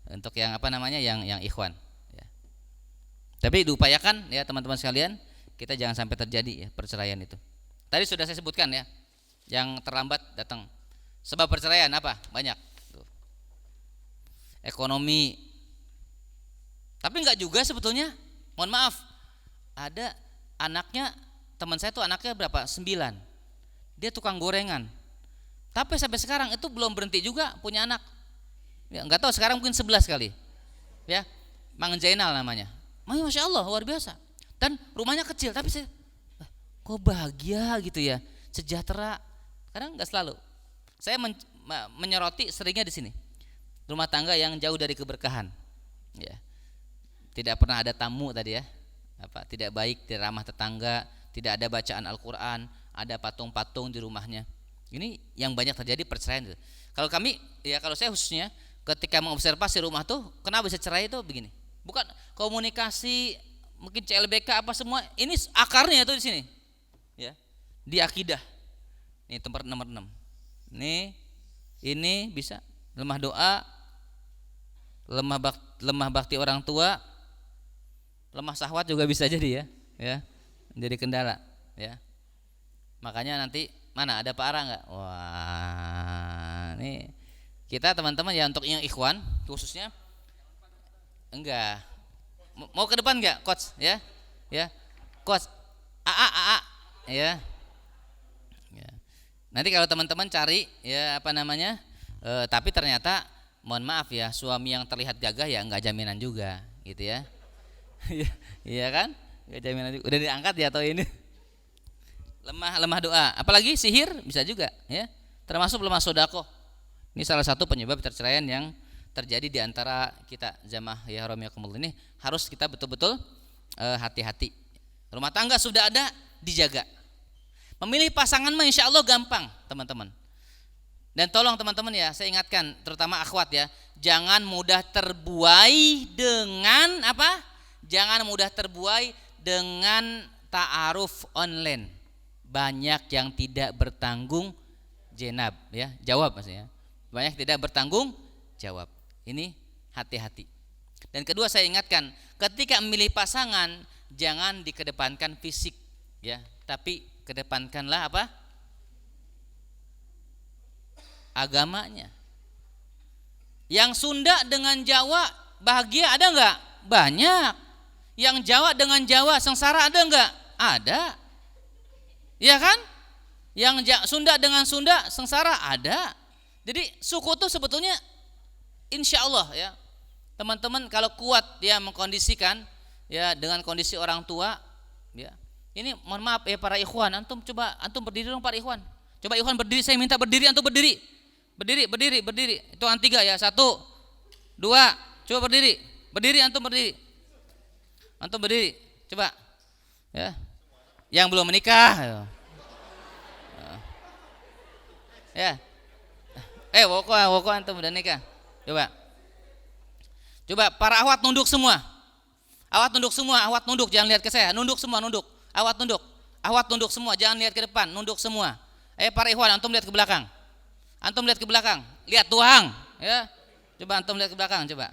Untuk yang apa namanya yang ikhwan, ya. Tapi diupayakan ya teman-teman sekalian, kita jangan sampai terjadi ya perceraian itu. Tadi sudah saya sebutkan ya, yang terlambat datang. Sebab perceraian apa? Banyak. Tuh. Ekonomi. Tapi enggak juga sebetulnya. Mohon maaf. Ada anaknya, teman saya tuh anaknya berapa? 9. Dia tukang gorengan. Tapi sampai sekarang itu belum berhenti juga punya anak. Ya, enggak tahu sekarang mungkin 11 kali. Ya. Mang Zainal namanya. Masya Allah luar biasa. Dan rumahnya kecil tapi saya kok bahagia gitu ya, sejahtera. Kadang enggak selalu. Saya menyoroti seringnya di sini. Rumah tangga yang jauh dari keberkahan. Ya. Tidak pernah ada tamu tadi ya. Apa? Tidak baik, tidak ramah tetangga, tidak ada bacaan Al-Qur'an, ada patung-patung di rumahnya. Ini yang banyak terjadi perceraian. Kalau kami ya kalau saya khususnya ketika mengobservasi rumah tuh kenapa bisa cerai itu begini. Bukan komunikasi mungkin CLBK apa semua, ini akarnya itu di sini. Ya. Di akidah. Ini tempat nomor 6. Ini bisa lemah doa, lemah bakti orang tua, lemah syahwat juga bisa jadi ya. Jadi kendala, ya. Makanya nanti mana ada Pak Ara enggak? Wah, ini kita teman-teman ya untuk yang ikhwan khususnya enggak. Mau ke depan enggak, coach? Ya. Ya. Coach. AA. Ya. Nanti kalau teman-teman cari ya apa namanya? Tapi ternyata mohon maaf ya, suami yang terlihat gagah ya enggak jaminan juga, gitu ya. Iya kan? Enggak jaminan juga. Udah diangkat ya atau ini? Lemah doa. Apalagi sihir bisa juga, ya. Termasuk lemah sodako. Ini salah satu penyebab perceraian yang terjadi di antara kita jamaah ya haromiyakumullah ini, harus kita betul-betul hati-hati. Rumah tangga sudah ada, dijaga. Memilih pasangan mah insya Allah gampang, teman-teman. Dan tolong teman-teman ya, saya ingatkan terutama akhwat ya, jangan mudah terbuai dengan apa? Jangan mudah terbuai dengan ta'aruf online. Banyak yang tidak bertanggung jenab ya, jawab maksudnya. Banyak tidak bertanggung jawab. Ini hati-hati. Dan kedua saya ingatkan, ketika memilih pasangan jangan dikedepankan fisik ya, tapi kedepankanlah apa? Agamanya. Yang Sunda dengan Jawa bahagia ada enggak? Banyak. Yang Jawa dengan Jawa sengsara ada enggak? Ada. Iya kan? Yang Sunda dengan Sunda sengsara ada. Jadi suku itu sebetulnya insya Allah ya teman-teman kalau kuat ya mengkondisikan ya dengan kondisi orang tua ya. Ini mohon maaf ya para ikhwan, antum berdiri dong para ikhwan. Coba ikhwan berdiri, saya minta berdiri, antum berdiri. Berdiri. Hitungan 3 ya. 1, 2, coba berdiri. Berdiri antum berdiri. Antum berdiri. Coba. Ya. Yang belum menikah. Ya. Woko antum udah nikah. Coba para ahwat nunduk semua. Awat nunduk semua, awat nunduk, jangan lihat ke saya. Nunduk semua, nunduk. Awat nunduk. Awat nunduk semua, jangan lihat ke depan, nunduk semua. Para ikhwan, antum lihat ke belakang. Antum lihat ke belakang. Lihat tuang, ya. Coba antum lihat ke belakang, coba.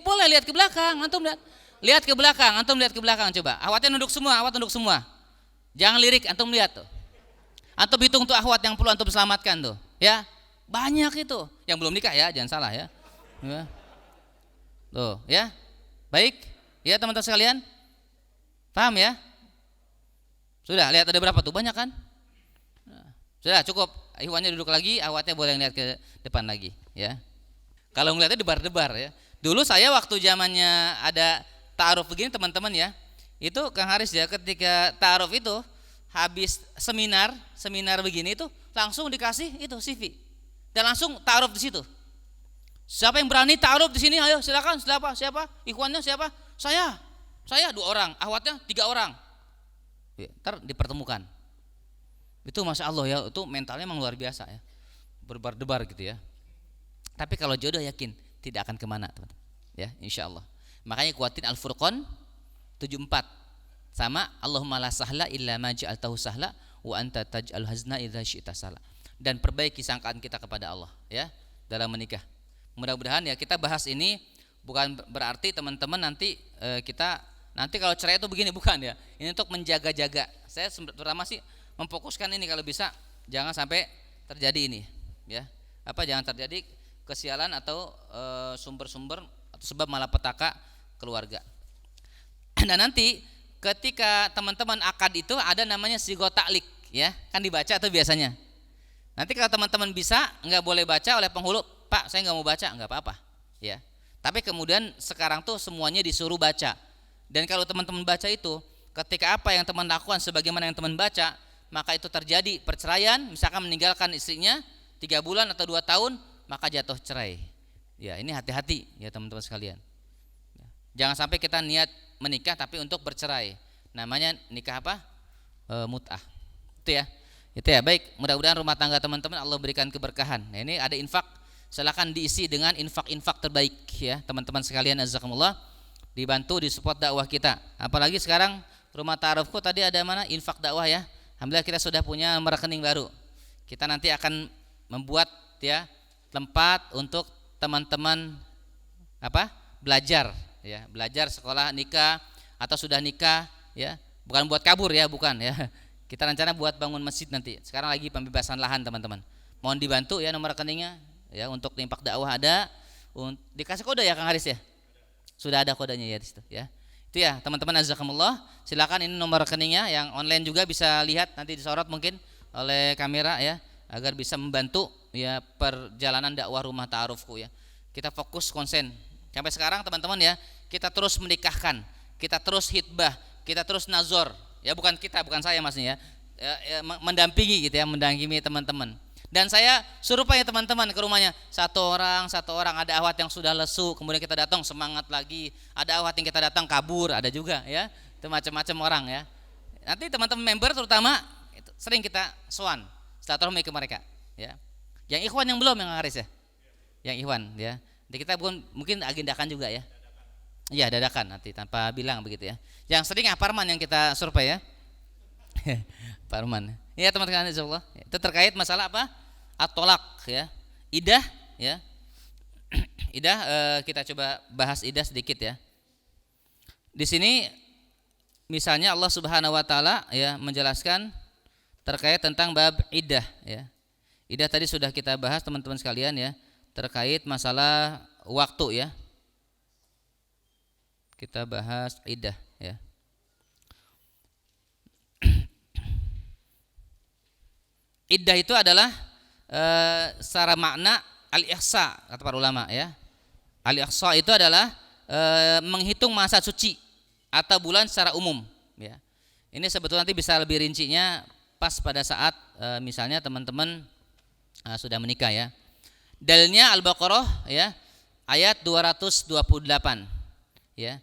Boleh lihat ke belakang, antum lihat. Lihat ke belakang, antum lihat ke belakang coba. Awatnya nunduk semua, awat nunduk semua. Jangan lirik, antum lihat tuh. Antum hitung tuh ahwat yang perlu antum selamatkan tuh, ya. Banyak itu. Yang belum nikah ya, jangan salah ya. Tuh, ya. Baik, ya teman-teman sekalian. Paham ya? Sudah, lihat ada berapa tuh? Banyak kan? Sudah, cukup. Ikhwannya duduk lagi, awatnya boleh lihat ke depan lagi, ya. Kalau ngeliatnya debar-debar ya. Dulu saya waktu zamannya ada ta'aruf begini teman-teman ya. Itu Kang Haris ya, ketika ta'aruf itu habis seminar begini itu langsung dikasih itu CV. Dan langsung ta'aruf di situ. Siapa yang berani ta'aruf di sini? Ayo silakan. Siapa? Ikhwannya siapa? Saya 2 orang, ahwatnya 3 orang. Ya, ntar dipertemukan. Itu masya Allah ya, itu mentalnya memang luar biasa ya. Berdebar gitu ya. Tapi kalau jodoh yakin tidak akan kemana teman-teman. Ya, insya Allah. Makanya kuatin Al-Furqan 74 sama Allahumma la sahla illa ma ja'altahu sahla wa anta taj'al hazna idza syi'ta sahla. Dan perbaiki sangkaan kita kepada Allah ya dalam menikah. Mudah-mudahan ya kita bahas ini bukan berarti teman-teman nanti kalau cerai itu begini, bukan ya. Ini untuk menjaga-jaga. Saya terutama sih memfokuskan ini kalau bisa jangan sampai terjadi ini ya. Jangan terjadi kesialan atau sumber-sumber atau sebab malapetaka keluarga. Dan nanti ketika teman-teman akad itu ada namanya sigo taklik ya, kan dibaca tuh biasanya. Nanti kalau teman-teman bisa nggak boleh baca oleh penghulu, Pak saya nggak mau baca, nggak apa-apa ya. Tapi kemudian sekarang tuh semuanya disuruh baca. Dan kalau teman-teman baca itu, ketika apa yang teman lakukan sebagaimana yang teman baca, maka itu terjadi perceraian, misalkan meninggalkan istrinya 3 bulan atau 2 tahun, maka jatuh cerai. Ya ini hati-hati ya teman-teman sekalian. Jangan sampai kita niat menikah tapi untuk bercerai. Namanya nikah apa? Mut'ah. Itu ya. Baik, mudah-mudahan rumah tangga teman-teman Allah berikan keberkahan. Nah, ini ada infak, silakan diisi dengan infak-infak terbaik ya teman-teman sekalian, jazakumullah. Dibantu di support dakwah kita. Apalagi sekarang rumah ta'arufku tadi ada mana? Infak dakwah ya. Alhamdulillah kita sudah punya nomor rekening baru. Kita nanti akan membuat ya tempat untuk teman-teman belajar ya, belajar sekolah nikah atau sudah nikah ya, bukan buat kabur ya, bukan ya. Kita rencana buat bangun masjid nanti. Sekarang lagi pembebasan lahan teman-teman. Mohon dibantu ya nomor rekeningnya ya, untuk infak dakwah ada. Dikasih kode ya Kang Haris ya? Sudah ada kodenya ya di situ ya. Itu ya teman-teman, jazakumullah. Silakan ini nomor rekeningnya, yang online juga bisa lihat nanti disorot mungkin oleh kamera ya, agar bisa membantu ya perjalanan dakwah rumah ta'arufku ya. Kita fokus konsen. Sampai sekarang teman-teman ya, kita terus menikahkan, kita terus hitbah, kita terus nazor. Ya bukan saya maksudnya ya, mendampingi gitu ya, mendampingi teman-teman. Dan saya suruh ya teman-teman ke rumahnya, satu orang ada ahwat yang sudah lesu, kemudian kita datang semangat lagi, ada ahwat yang kita datang kabur, ada juga ya, itu macam-macam orang ya. Nanti teman-teman member terutama itu sering kita sowan silaturahmi ke mereka ya. Yang ikhwan yang belum, yang Haris ya, yang ikhwan ya. Jadi kita mungkin agendakan juga ya. Iya dadakan nanti tanpa bilang begitu ya. Yang sering Parman yang kita survei ya. Parman. Ya teman-teman insyaallah. Itu terkait masalah apa? At-tolak ya. Idah ya. Idah kita coba bahas idah sedikit ya. Di sini misalnya Allah Subhanahu wa taala ya menjelaskan terkait tentang bab idah ya. Idah tadi sudah kita bahas teman-teman sekalian ya, terkait masalah waktu ya. Kita bahas iddah ya. Iddah itu adalah secara makna al-ihsa kata para ulama ya. Al-ihsa itu adalah menghitung masa suci atau bulan secara umum ya. Ini sebetulnya nanti bisa lebih rincinya pas pada saat misalnya teman-teman sudah menikah ya. Dalilnya Al-Baqarah ya, ayat 228 ya.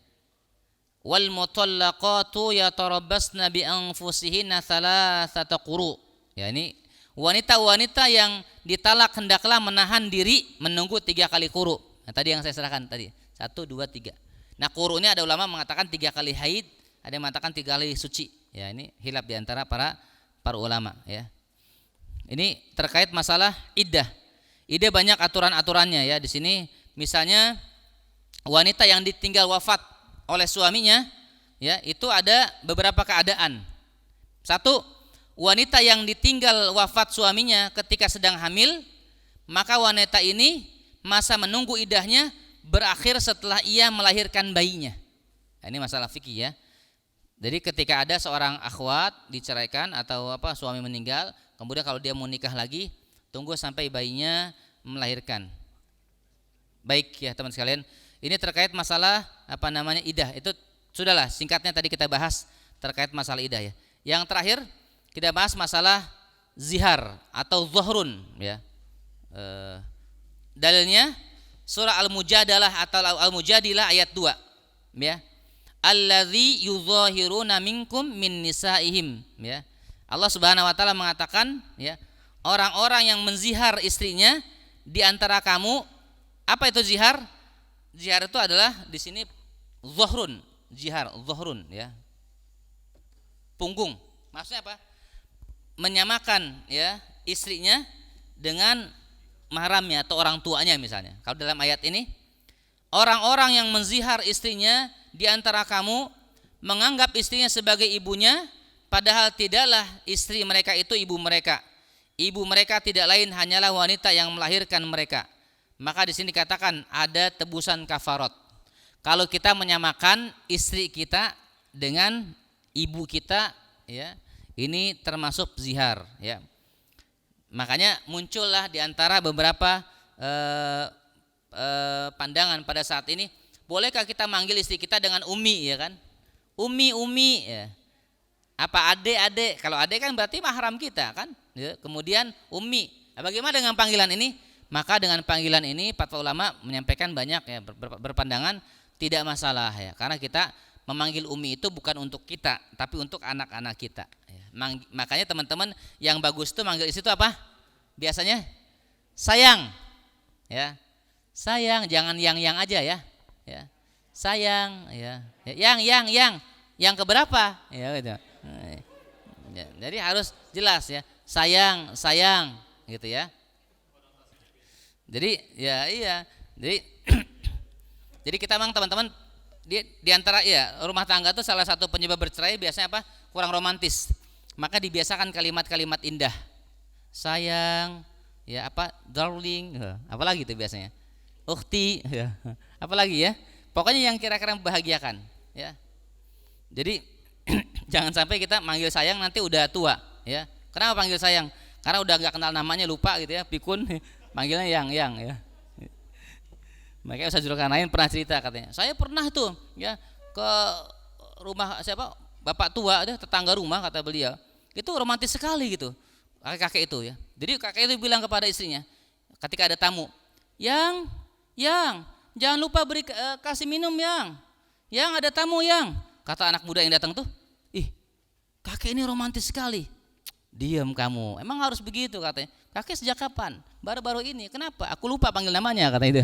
Wal mutallaqatu yatarabbasna bi anfusihinna thalathata quru. Ya, ini wanita-wanita yang ditalak hendaklah menahan diri menunggu 3 kali quru. Nah, tadi yang saya serahkan tadi. 1 2 3. Nah, quru ini ada ulama mengatakan 3 kali haid, ada yang mengatakan 3 kali suci. Ya, ini khilaf di antara para ulama ya. Ini terkait masalah iddah. Iddah banyak aturan-aturannya ya di sini. Misalnya wanita yang ditinggal wafat oleh suaminya ya, itu ada beberapa keadaan. Satu, wanita yang ditinggal wafat suaminya ketika sedang hamil, maka wanita ini masa menunggu iddahnya berakhir setelah ia melahirkan bayinya. Nah, ini masalah fikih ya. Jadi ketika ada seorang akhwat diceraikan atau suami meninggal, kemudian kalau dia mau nikah lagi, tunggu sampai bayinya melahirkan. Baik ya teman sekalian, ini terkait masalah iddah. Itu sudahlah, singkatnya tadi kita bahas terkait masalah iddah ya. Yang terakhir kita bahas masalah zihar atau zuhrun ya. Dalilnya surah Al-Mujadalah atau Al-Mujadilah ayat 2 ya. Alladzi yuzahiruna minkum min nisaihim ya. Allah Subhanahu wa taala mengatakan ya, orang-orang yang menzihar istrinya di antara kamu. Apa itu zihar? Zihar itu adalah di sini zuhrun, zihar, zuhrun ya. Punggung. Maksudnya apa? Menyamakan ya istrinya dengan mahramnya atau orang tuanya misalnya. Kalau dalam ayat ini, orang-orang yang menzihar istrinya di antara kamu menganggap istrinya sebagai ibunya, padahal tidaklah istri mereka itu ibu mereka. Ibu mereka tidak lain hanyalah wanita yang melahirkan mereka. Maka di sini dikatakan ada tebusan kafarat. Kalau kita menyamakan istri kita dengan ibu kita ya, ini termasuk zihar ya. Makanya muncullah di antara beberapa pandangan pada saat ini, bolehkah kita manggil istri kita dengan umi ya kan? Umi ya. Apa adek? Kalau adek kan berarti mahram kita kan? Ya, kemudian umi. Nah, bagaimana dengan panggilan ini? Maka dengan panggilan ini fatwa ulama menyampaikan banyak ya, berpandangan tidak masalah ya. Karena kita memanggil umi itu bukan untuk kita, tapi untuk anak-anak kita ya. Makanya teman-teman yang bagus itu manggil istri itu apa? Biasanya sayang ya. Sayang, jangan yang aja ya. Ya. Sayang ya. Yang keberapa? Ya gitu. Ya, jadi harus jelas ya. Sayang gitu ya. Jadi ya iya. Jadi kita memang teman-teman di antara ya rumah tangga itu salah satu penyebab bercerai biasanya apa? Kurang romantis. Maka dibiasakan kalimat-kalimat indah. Sayang, ya darling, apalagi itu biasanya. Ukhti, ya. Apalagi ya. Pokoknya yang kira-kira membahagiakan, ya. Jadi jangan sampai kita manggil sayang nanti udah tua, ya. Kenapa panggil sayang? Karena udah nggak kenal namanya, lupa gitu ya, pikun, manggilnya yang ya. Makanya Ustaz Zulkarnain pernah cerita katanya, saya pernah tuh ya ke rumah siapa bapak tua, tetangga rumah kata beliau, itu romantis sekali gitu, kakek itu ya. Jadi kakek itu bilang kepada istrinya, ketika ada tamu, yang jangan lupa kasih minum yang ada tamu yang. Kata anak muda yang datang tuh, ih kakek ini romantis sekali. Diam kamu, emang harus begitu katanya. Kakek sejak kapan? Baru-baru ini. Kenapa? Aku lupa panggil namanya kata itu.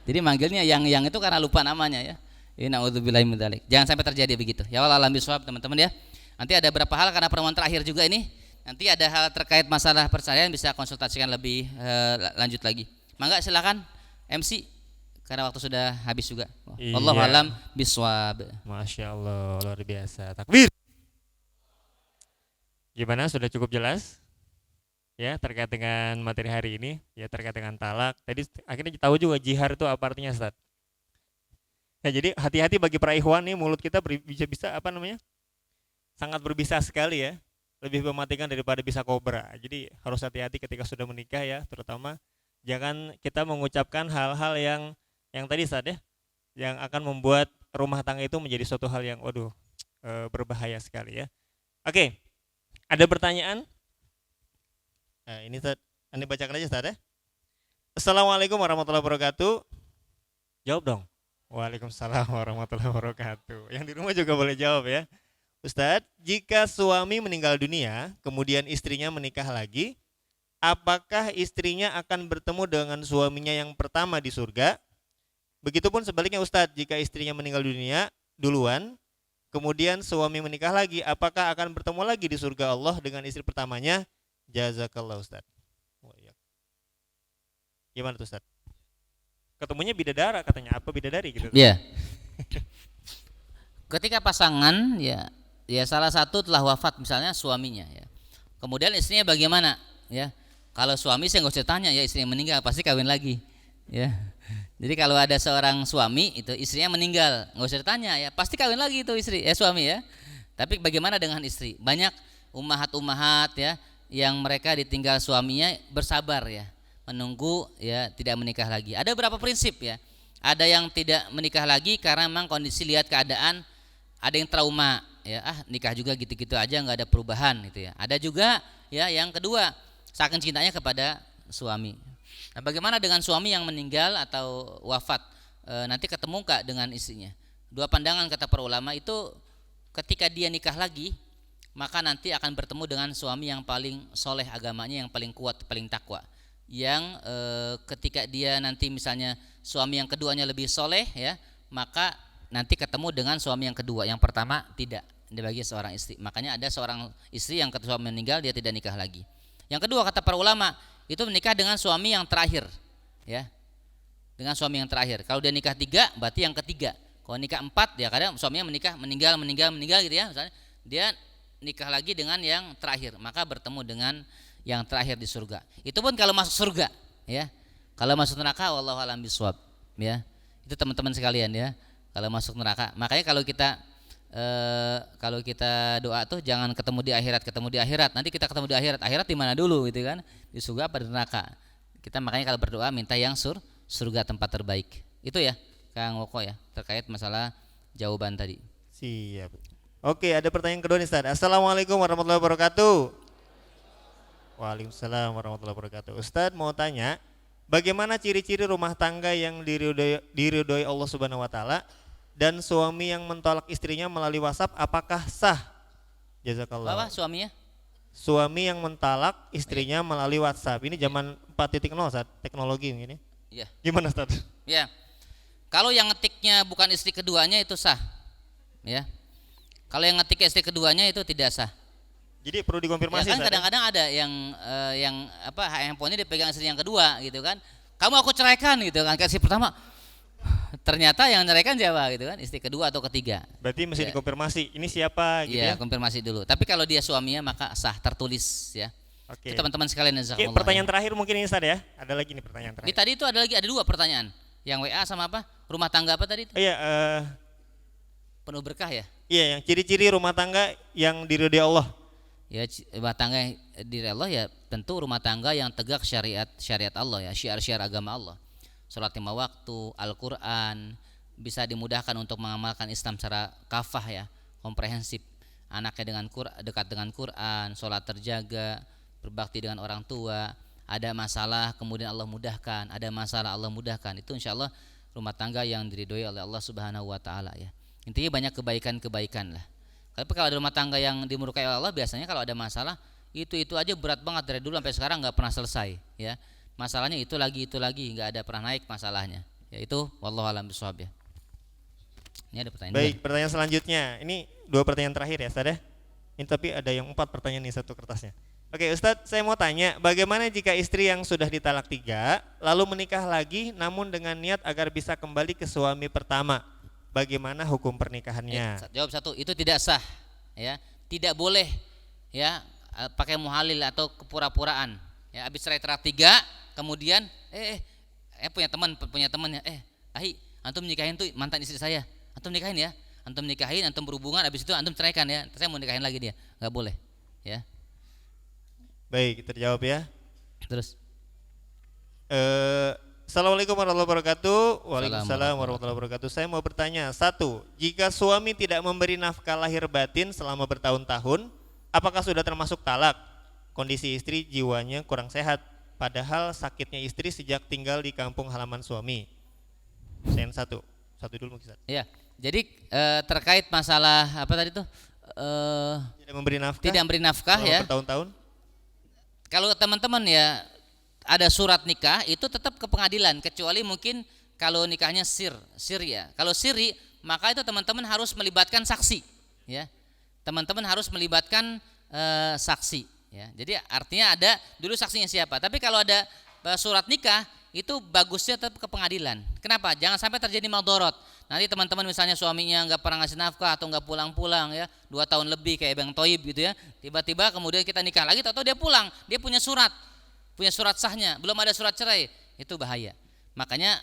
Jadi manggilnya yang itu karena lupa namanya ya. Naudzubillahi min dzalik. Jangan sampai terjadi begitu. Ya wallahu a'lam bishawab teman-teman ya. Nanti ada beberapa hal karena pertemuan terakhir juga ini. Nanti ada hal terkait masalah perceraian bisa konsultasikan lebih lanjut lagi. Mangga silakan MC karena waktu sudah habis juga. Iya. Wallahu a'lam bishawab. Masya Allah, luar biasa. Takbir. Gimana, sudah cukup jelas ya terkait dengan materi hari ini ya, terkait dengan talak. Tadi akhirnya kita tahu juga jihar itu apa artinya, Ustaz. Ya, jadi hati-hati bagi para ikhwan nih, mulut kita bisa sangat berbisa sekali ya, lebih mematikan daripada bisa kobra. Jadi harus hati-hati ketika sudah menikah ya, terutama jangan kita mengucapkan hal-hal yang tadi Ustaz ya, yang akan membuat rumah tangga itu menjadi suatu hal yang berbahaya sekali ya. Oke. Ada pertanyaan? Nah, ini bacakan aja Ustaz ya. Assalamualaikum warahmatullahi wabarakatuh. Jawab dong. Waalaikumsalam warahmatullahi wabarakatuh. Yang di rumah juga boleh jawab ya. Ustaz, jika suami meninggal dunia, kemudian istrinya menikah lagi, apakah istrinya akan bertemu dengan suaminya yang pertama di surga? Begitupun sebaliknya Ustadz, jika istrinya meninggal dunia duluan, kemudian suami menikah lagi, apakah akan bertemu lagi di surga Allah dengan istri pertamanya? Jazakallah Ustadz. Gimana tuh Ustadz? Ketemunya bidadara katanya, apa bidadari gitu? Iya. Ketika pasangan ya salah satu telah wafat misalnya suaminya ya. Kemudian istrinya bagaimana ya? Kalau suami saya nggak usah tanya ya, istrinya meninggal pasti kawin lagi ya. Jadi kalau ada seorang suami itu istrinya meninggal nggak usah ditanya ya, pasti kawin lagi itu istri suami ya. Tapi bagaimana dengan istri? Banyak ummahat ya yang mereka ditinggal suaminya bersabar ya, menunggu ya tidak menikah lagi. Ada beberapa prinsip ya. Ada yang tidak menikah lagi karena memang kondisi lihat keadaan, ada yang trauma ya, nikah juga gitu-gitu aja nggak ada perubahan gitu ya. Ada juga ya yang kedua saking cintanya kepada suami. Nah, bagaimana dengan suami yang meninggal atau wafat nanti ketemu nggak dengan istrinya? Dua pandangan kata para ulama itu, ketika dia nikah lagi maka nanti akan bertemu dengan suami yang paling soleh agamanya, yang paling kuat, paling takwa. Yang ketika dia nanti misalnya suami yang keduanya lebih soleh ya, maka nanti ketemu dengan suami yang kedua. Yang pertama tidak dibagi seorang istri. Makanya ada seorang istri yang ketika suami meninggal dia tidak nikah lagi. Yang kedua kata para ulama itu menikah dengan suami yang terakhir ya, dengan suami yang terakhir. Kalau dia nikah 3 berarti yang ketiga. Kalau nikah 4 ya kadang suaminya meninggal gitu ya, misalnya dia nikah lagi dengan yang terakhir, maka bertemu dengan yang terakhir di surga. Itu pun kalau masuk surga ya. Kalau masuk neraka wallahu a'lam bishawab ya. Itu teman-teman sekalian ya. Kalau masuk neraka, makanya kalau kita doa tuh jangan ketemu di akhirat. Nanti kita ketemu di akhirat di mana dulu gitu kan? Di surga apa di neraka? Kita makanya kalau berdoa minta yang surga tempat terbaik. Itu ya, Kang Woko ya, terkait masalah jawaban tadi. Siap. Oke, ada pertanyaan kedua nih Ustaz. Assalamualaikum warahmatullahi wabarakatuh. Waalaikumsalam warahmatullahi wabarakatuh. Ustaz mau tanya, bagaimana ciri-ciri rumah tangga yang diridhoi Allah Subhanahu wa taala, dan suami yang mentolak istrinya melalui WhatsApp apakah sah? Jazakallah. Apa suaminya? Suami yang mentalak istrinya melalui WhatsApp. Ini zaman 4.0 Ustaz, teknologi ini. Iya. Gimana Ustaz? Ya. Kalau yang ngetiknya bukan istri keduanya itu sah. Ya. Kalau yang ngetik istri keduanya itu tidak sah. Jadi perlu dikonfirmasi. Ya kan kadang-kadang ada yang handphonenya dipegang istri yang kedua gitu kan. Kamu aku ceraikan gitu kan, kasih pertama. Ternyata yang ceraikan siapa gitu kan, istri kedua atau ketiga. Berarti mesti dikonfirmasi ini siapa gitu ya. Iya, konfirmasi dulu. Tapi kalau dia suaminya maka sah, tertulis ya. Oke. Itu teman-teman sekalian Oke, pertanyaan terakhir mungkin ini Ustaz ya. Ada lagi nih pertanyaan terakhir. Ini tadi itu ada 2 pertanyaan. Yang WA sama apa? Rumah tangga apa tadi itu? Iya, Penuh berkah ya? iya, yang ciri-ciri rumah tangga yang diridhoi Allah. Ya, rumah tangga yang diridhoi Allah ya tentu rumah tangga yang tegak syariat Allah ya, syiar-syiar agama Allah. Salat 5 waktu, Al-Qur'an, bisa dimudahkan untuk mengamalkan Islam secara kafah ya, komprehensif. Anaknya dekat dengan Quran, salat terjaga, berbakti dengan orang tua. Ada masalah kemudian Allah mudahkan, ada masalah Allah mudahkan. Itu insyaallah rumah tangga yang diridhoi oleh Allah Subhanahu wa taala ya. Intinya banyak kebaikan-kebaikan lah. Tapi kalau ada rumah tangga yang dimurkai oleh Allah, biasanya kalau ada masalah itu aja berat banget dari dulu sampai sekarang nggak pernah selesai ya. Masalahnya itu lagi nggak ada pernah naik masalahnya. Ya itu wallahu a'lam bishawab ya. Ini ada pertanyaan. Baik, pertanyaan selanjutnya. Ini 2 pertanyaan terakhir ya Ustaz ya. Ini tapi ada yang 4 pertanyaan nih satu kertasnya. Oke Ustadz, saya mau tanya, bagaimana jika istri yang sudah ditalak 3 lalu menikah lagi namun dengan niat agar bisa kembali ke suami pertama? Bagaimana hukum pernikahannya? Jawab 1, itu tidak sah ya. Tidak boleh ya pakai muhalil atau kepura-puraan. Ya, habis cerai 3 kemudian punya temannya, antum nikahin tuh mantan istri saya. Antum nikahin ya. Antum nikahin, antum berhubungan, habis itu antum ceraikan ya. Saya mau nikahin lagi dia. Enggak boleh ya. Baik, terjawab ya. Terus Assalamualaikum warahmatullahi wabarakatuh. Waalaikumsalam warahmatullahi wabarakatuh. Saya mau bertanya, 1, jika suami tidak memberi nafkah lahir batin selama bertahun-tahun, apakah sudah termasuk talak? Kondisi istri jiwanya kurang sehat, padahal sakitnya istri sejak tinggal di kampung halaman suami. Yang 1 dulu mungkin. Ya, jadi terkait masalah apa tadi tuh? Tidak memberi nafkah ya. Bertahun-tahun. Kalau teman-teman ya ada surat nikah itu tetap ke pengadilan, kecuali mungkin kalau nikahnya sir ya. Kalau siri maka itu teman-teman harus melibatkan saksi ya. Teman-teman harus melibatkan saksi ya. Jadi artinya ada dulu saksinya siapa. Tapi kalau ada surat nikah itu bagusnya tetap ke pengadilan. Kenapa? Jangan sampai terjadi maldorot. Nanti teman-teman misalnya suaminya nggak pernah ngasih nafkah atau nggak pulang-pulang ya 2 tahun lebih kayak Bang Toib gitu ya. Tiba-tiba kemudian kita nikah lagi atau dia pulang, dia punya surat sahnya, belum ada surat cerai, itu bahaya. Makanya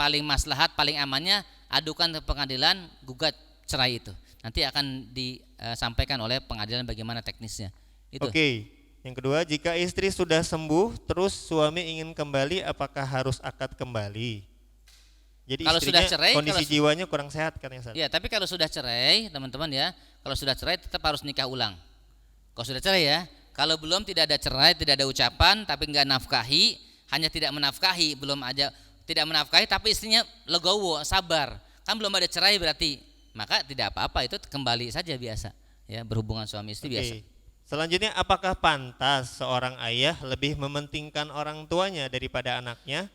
paling maslahat, paling amannya adukan ke pengadilan, gugat cerai itu. Nanti akan disampaikan oleh pengadilan bagaimana teknisnya. Itu. Oke. Yang kedua, jika istri sudah sembuh terus suami ingin kembali, apakah harus akad kembali? Jadi kalau istrinya sudah cerai, kondisi jiwanya kurang sehat katanya Ustaz. Ya, tapi kalau sudah cerai, teman-teman ya, kalau sudah cerai tetap harus nikah ulang. Kalau sudah cerai ya, kalau belum tidak ada cerai, tidak ada ucapan, tapi enggak nafkahi, hanya tidak menafkahi, belum aja tidak menafkahi, tapi istrinya legowo, sabar, kan belum ada cerai berarti, maka tidak apa-apa, itu kembali saja biasa, ya berhubungan suami istri biasa. Selanjutnya, apakah pantas seorang ayah lebih mementingkan orang tuanya daripada anaknya?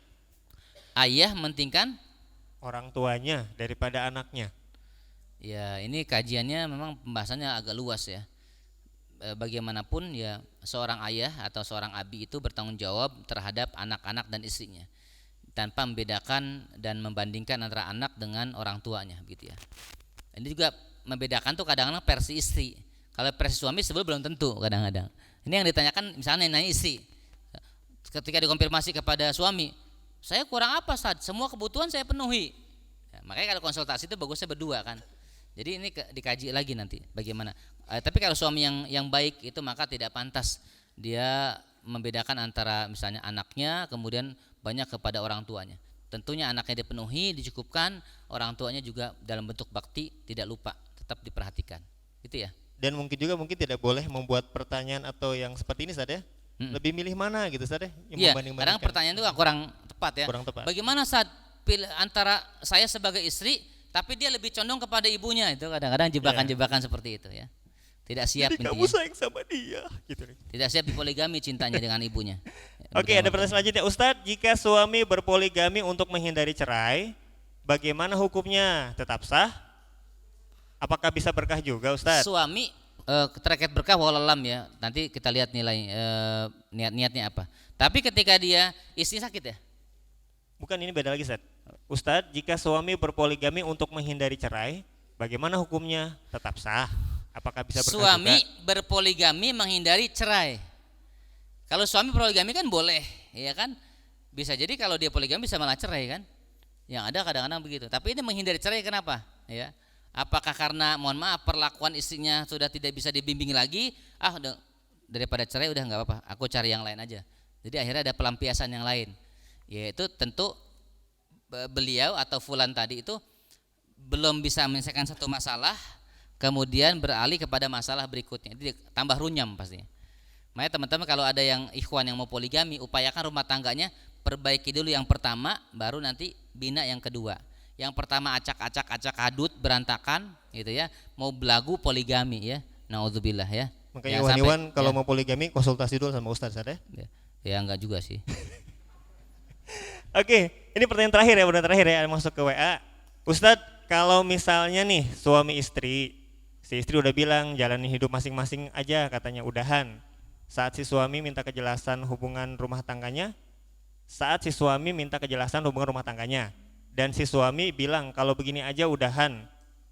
Ayah mementingkan Orang tuanya daripada anaknya. Ya, ini kajiannya memang pembahasannya agak luas ya. Bagaimanapun ya seorang ayah atau seorang abi itu bertanggung jawab terhadap anak-anak dan istrinya tanpa membedakan dan membandingkan antara anak dengan orang tuanya gitu ya. Ini juga membedakan tuh kadang-kadang versi istri. Kalau versi suami sebelum belum tentu kadang-kadang. Ini yang ditanyakan misalnya nanya istri. Ketika dikonfirmasi kepada suami, saya kurang apa Ustaz? Semua kebutuhan saya penuhi. Ya, makanya kalau konsultasi itu bagusnya berdua kan. Jadi ini dikaji lagi nanti bagaimana. Tapi kalau suami yang baik itu maka tidak pantas dia membedakan antara misalnya anaknya kemudian banyak kepada orang tuanya. Tentunya anaknya dipenuhi, dicukupkan, orang tuanya juga dalam bentuk bakti tidak lupa, tetap diperhatikan. Gitu ya. Dan mungkin tidak boleh membuat pertanyaan atau yang seperti ini Ustaz ya. Lebih milih mana gitu Ustaz ya? Iya, kadang pertanyaan itu kurang tepat ya. Kurang tepat. Bagaimana saat pilih antara saya sebagai istri tapi dia lebih condong kepada ibunya, itu kadang-kadang jebakan-jebakan seperti itu ya. Tidak siap jadi intinya. kamu sayang sama dia gitu. Tidak siap dipoligami cintanya dengan ibunya. Oke, ada pertanyaan selanjutnya. Ustadz, jika suami berpoligami untuk menghindari cerai, bagaimana hukumnya? Tetap sah? Apakah bisa berkah juga Ustadz? Suami terkait berkah wallahualam ya. Nanti kita lihat nilai niat-niatnya apa. Tapi ketika dia istri sakit ya. Bukan, ini beda lagi Ustadz. Ustadz, jika suami berpoligami untuk menghindari cerai, bagaimana hukumnya? Tetap sah? Apakah bisa berkah Suami juga? berpoligami menghindari cerai. Kalau suami poligami kan boleh, ya kan? Bisa jadi kalau dia poligami bisa malah cerai kan? Yang ada kadang-kadang begitu. Tapi ini menghindari cerai kenapa? Ya. Apakah karena mohon maaf perlakuan istrinya sudah tidak bisa dibimbing lagi? Udah, daripada cerai udah nggak apa-apa, aku cari yang lain aja. Jadi akhirnya ada pelampiasan yang lain. Yaitu tentu beliau atau fulan tadi itu belum bisa menyelesaikan satu masalah, kemudian beralih kepada masalah berikutnya. Jadi tambah runyam pastinya. Makanya teman-teman kalau ada yang ikhwan yang mau poligami, upayakan rumah tangganya perbaiki dulu yang pertama, baru nanti bina yang kedua. Yang pertama acak hadut berantakan gitu ya, mau belagu poligami ya. Naudzubillah ya. Makanya Iwan kalau mau poligami konsultasi dulu sama Ustadz ya. Ya enggak juga sih. Oke, ini pertanyaan terakhir ya, masuk ke WA. Ustadz, kalau misalnya nih suami istri, si istri udah bilang jalani hidup masing-masing aja katanya udahan. Saat si suami minta kejelasan hubungan rumah tangganya, dan si suami bilang kalau begini aja udahan,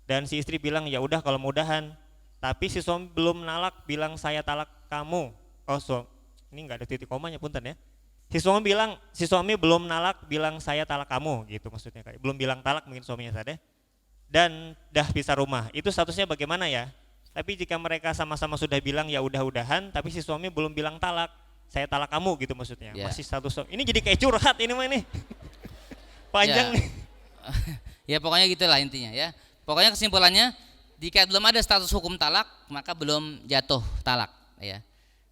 dan si istri bilang ya udah kalau mau udahan, tapi si suami belum nalak bilang saya talak kamu. Ini nggak ada titik komanya punten ya. Si suami belum nalak bilang saya talak kamu gitu maksudnya, kayak belum bilang talak mungkin suaminya saja. Dan dah pisah rumah, itu statusnya bagaimana ya? Tapi jika mereka sama-sama sudah bilang ya udahan, tapi si suami belum bilang talak, saya talak kamu gitu maksudnya, masih status ini jadi kayak curhat ini mah ini. Panjang nih. Ya pokoknya gitulah intinya ya. Pokoknya kesimpulannya jika belum ada status hukum talak maka belum jatuh talak ya.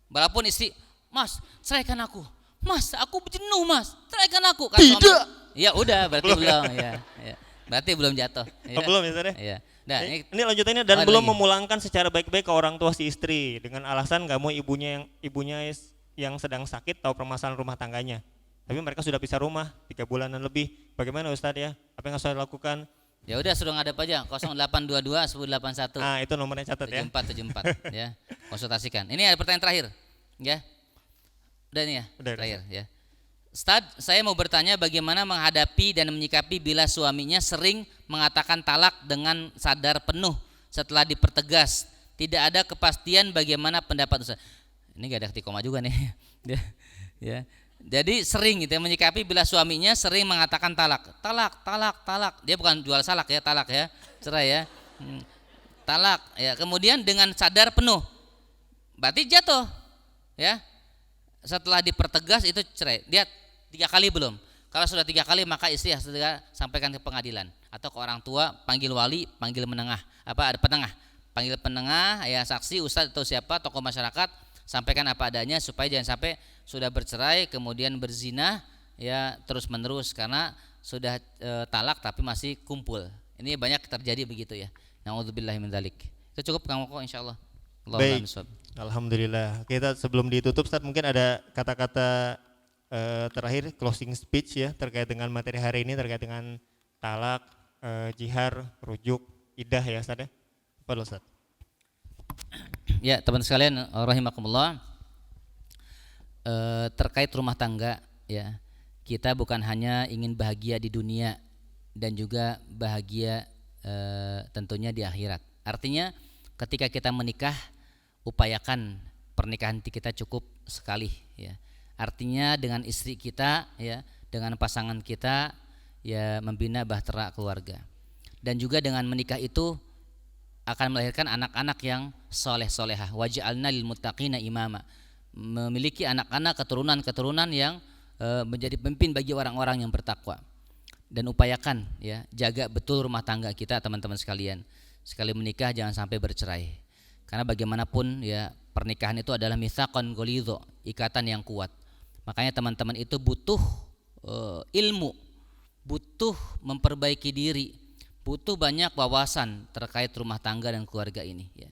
Walaupun istri, "Mas, ceraikan aku." "Mas, aku jenuh Mas, ceraikan aku." Kan Tidak. Suami, ya udah berarti belum ya. Berarti belum jatuh. Ya. Belum ya Saudara? Iya. Nah, ini lanjutannya dan belum memulangkan secara baik-baik ke orang tua si istri dengan alasan nggak mau ibunya yang sedang sakit tahu permasalahan rumah tangganya. tapi mereka sudah pisah rumah 3 bulanan lebih. Bagaimana Ustadz ya? Apa yang harus saya lakukan? Ya udah suruh ngadep aja 0822 1081. Ah, itu nomornya catat ya. 7474 ya. Konsultasikan. Ini ada pertanyaan terakhir. Ya. Udah nih ya. Udah, Terakhir ya. Ustaz, saya mau bertanya bagaimana menghadapi dan menyikapi bila suaminya sering mengatakan talak dengan sadar penuh setelah dipertegas. Tidak ada kepastian bagaimana pendapat Ustaz. Ini gak ada ketik koma juga nih. Ya. Jadi sering gitu ya, menyikapi bila suaminya sering mengatakan talak. Dia bukan jual salak ya, talak ya. Cerai ya. Talak ya. Kemudian dengan sadar penuh. Berarti jatuh. Ya. Setelah dipertegas itu cerai. Dia 3 kali belum. Kalau sudah 3 kali maka istri harus segera sampaikan ke pengadilan atau ke orang tua, panggil wali, panggil menengah, ada penengah, panggil penengah, ya saksi, ustadz atau siapa, tokoh masyarakat, sampaikan apa adanya supaya jangan sampai sudah bercerai kemudian berzina ya terus menerus karena sudah talak tapi masih kumpul. Ini banyak terjadi begitu ya. Nauzubillahi min dzalik. Itu cukup Kang Koko insyaallah. Baik. Alhamdulillah. Kita sebelum ditutup Ustaz mungkin ada kata-kata terakhir closing speech ya terkait dengan materi hari ini terkait dengan talak, jihar, rujuk, idah ya Ustaz ya. Apa Ustaz? Ya teman sekalian rahimakumullah, terkait rumah tangga ya, kita bukan hanya ingin bahagia di dunia dan juga bahagia tentunya di akhirat. Artinya ketika kita menikah, upayakan pernikahan kita cukup sekali ya. Artinya dengan istri kita ya, dengan pasangan kita ya membina bahtera keluarga. Dan juga dengan menikah itu akan melahirkan anak-anak yang soleh-solehah. Waj'alna lil muttaqina imama. Memiliki anak-anak keturunan-keturunan yang menjadi pemimpin bagi orang-orang yang bertakwa. Dan upayakan ya, jaga betul rumah tangga kita teman-teman sekalian. Sekali menikah jangan sampai bercerai. Karena bagaimanapun ya pernikahan itu adalah mitsaqan ghalidha, ikatan yang kuat. Makanya teman-teman itu butuh ilmu, butuh memperbaiki diri, butuh banyak wawasan terkait rumah tangga dan keluarga ini ya.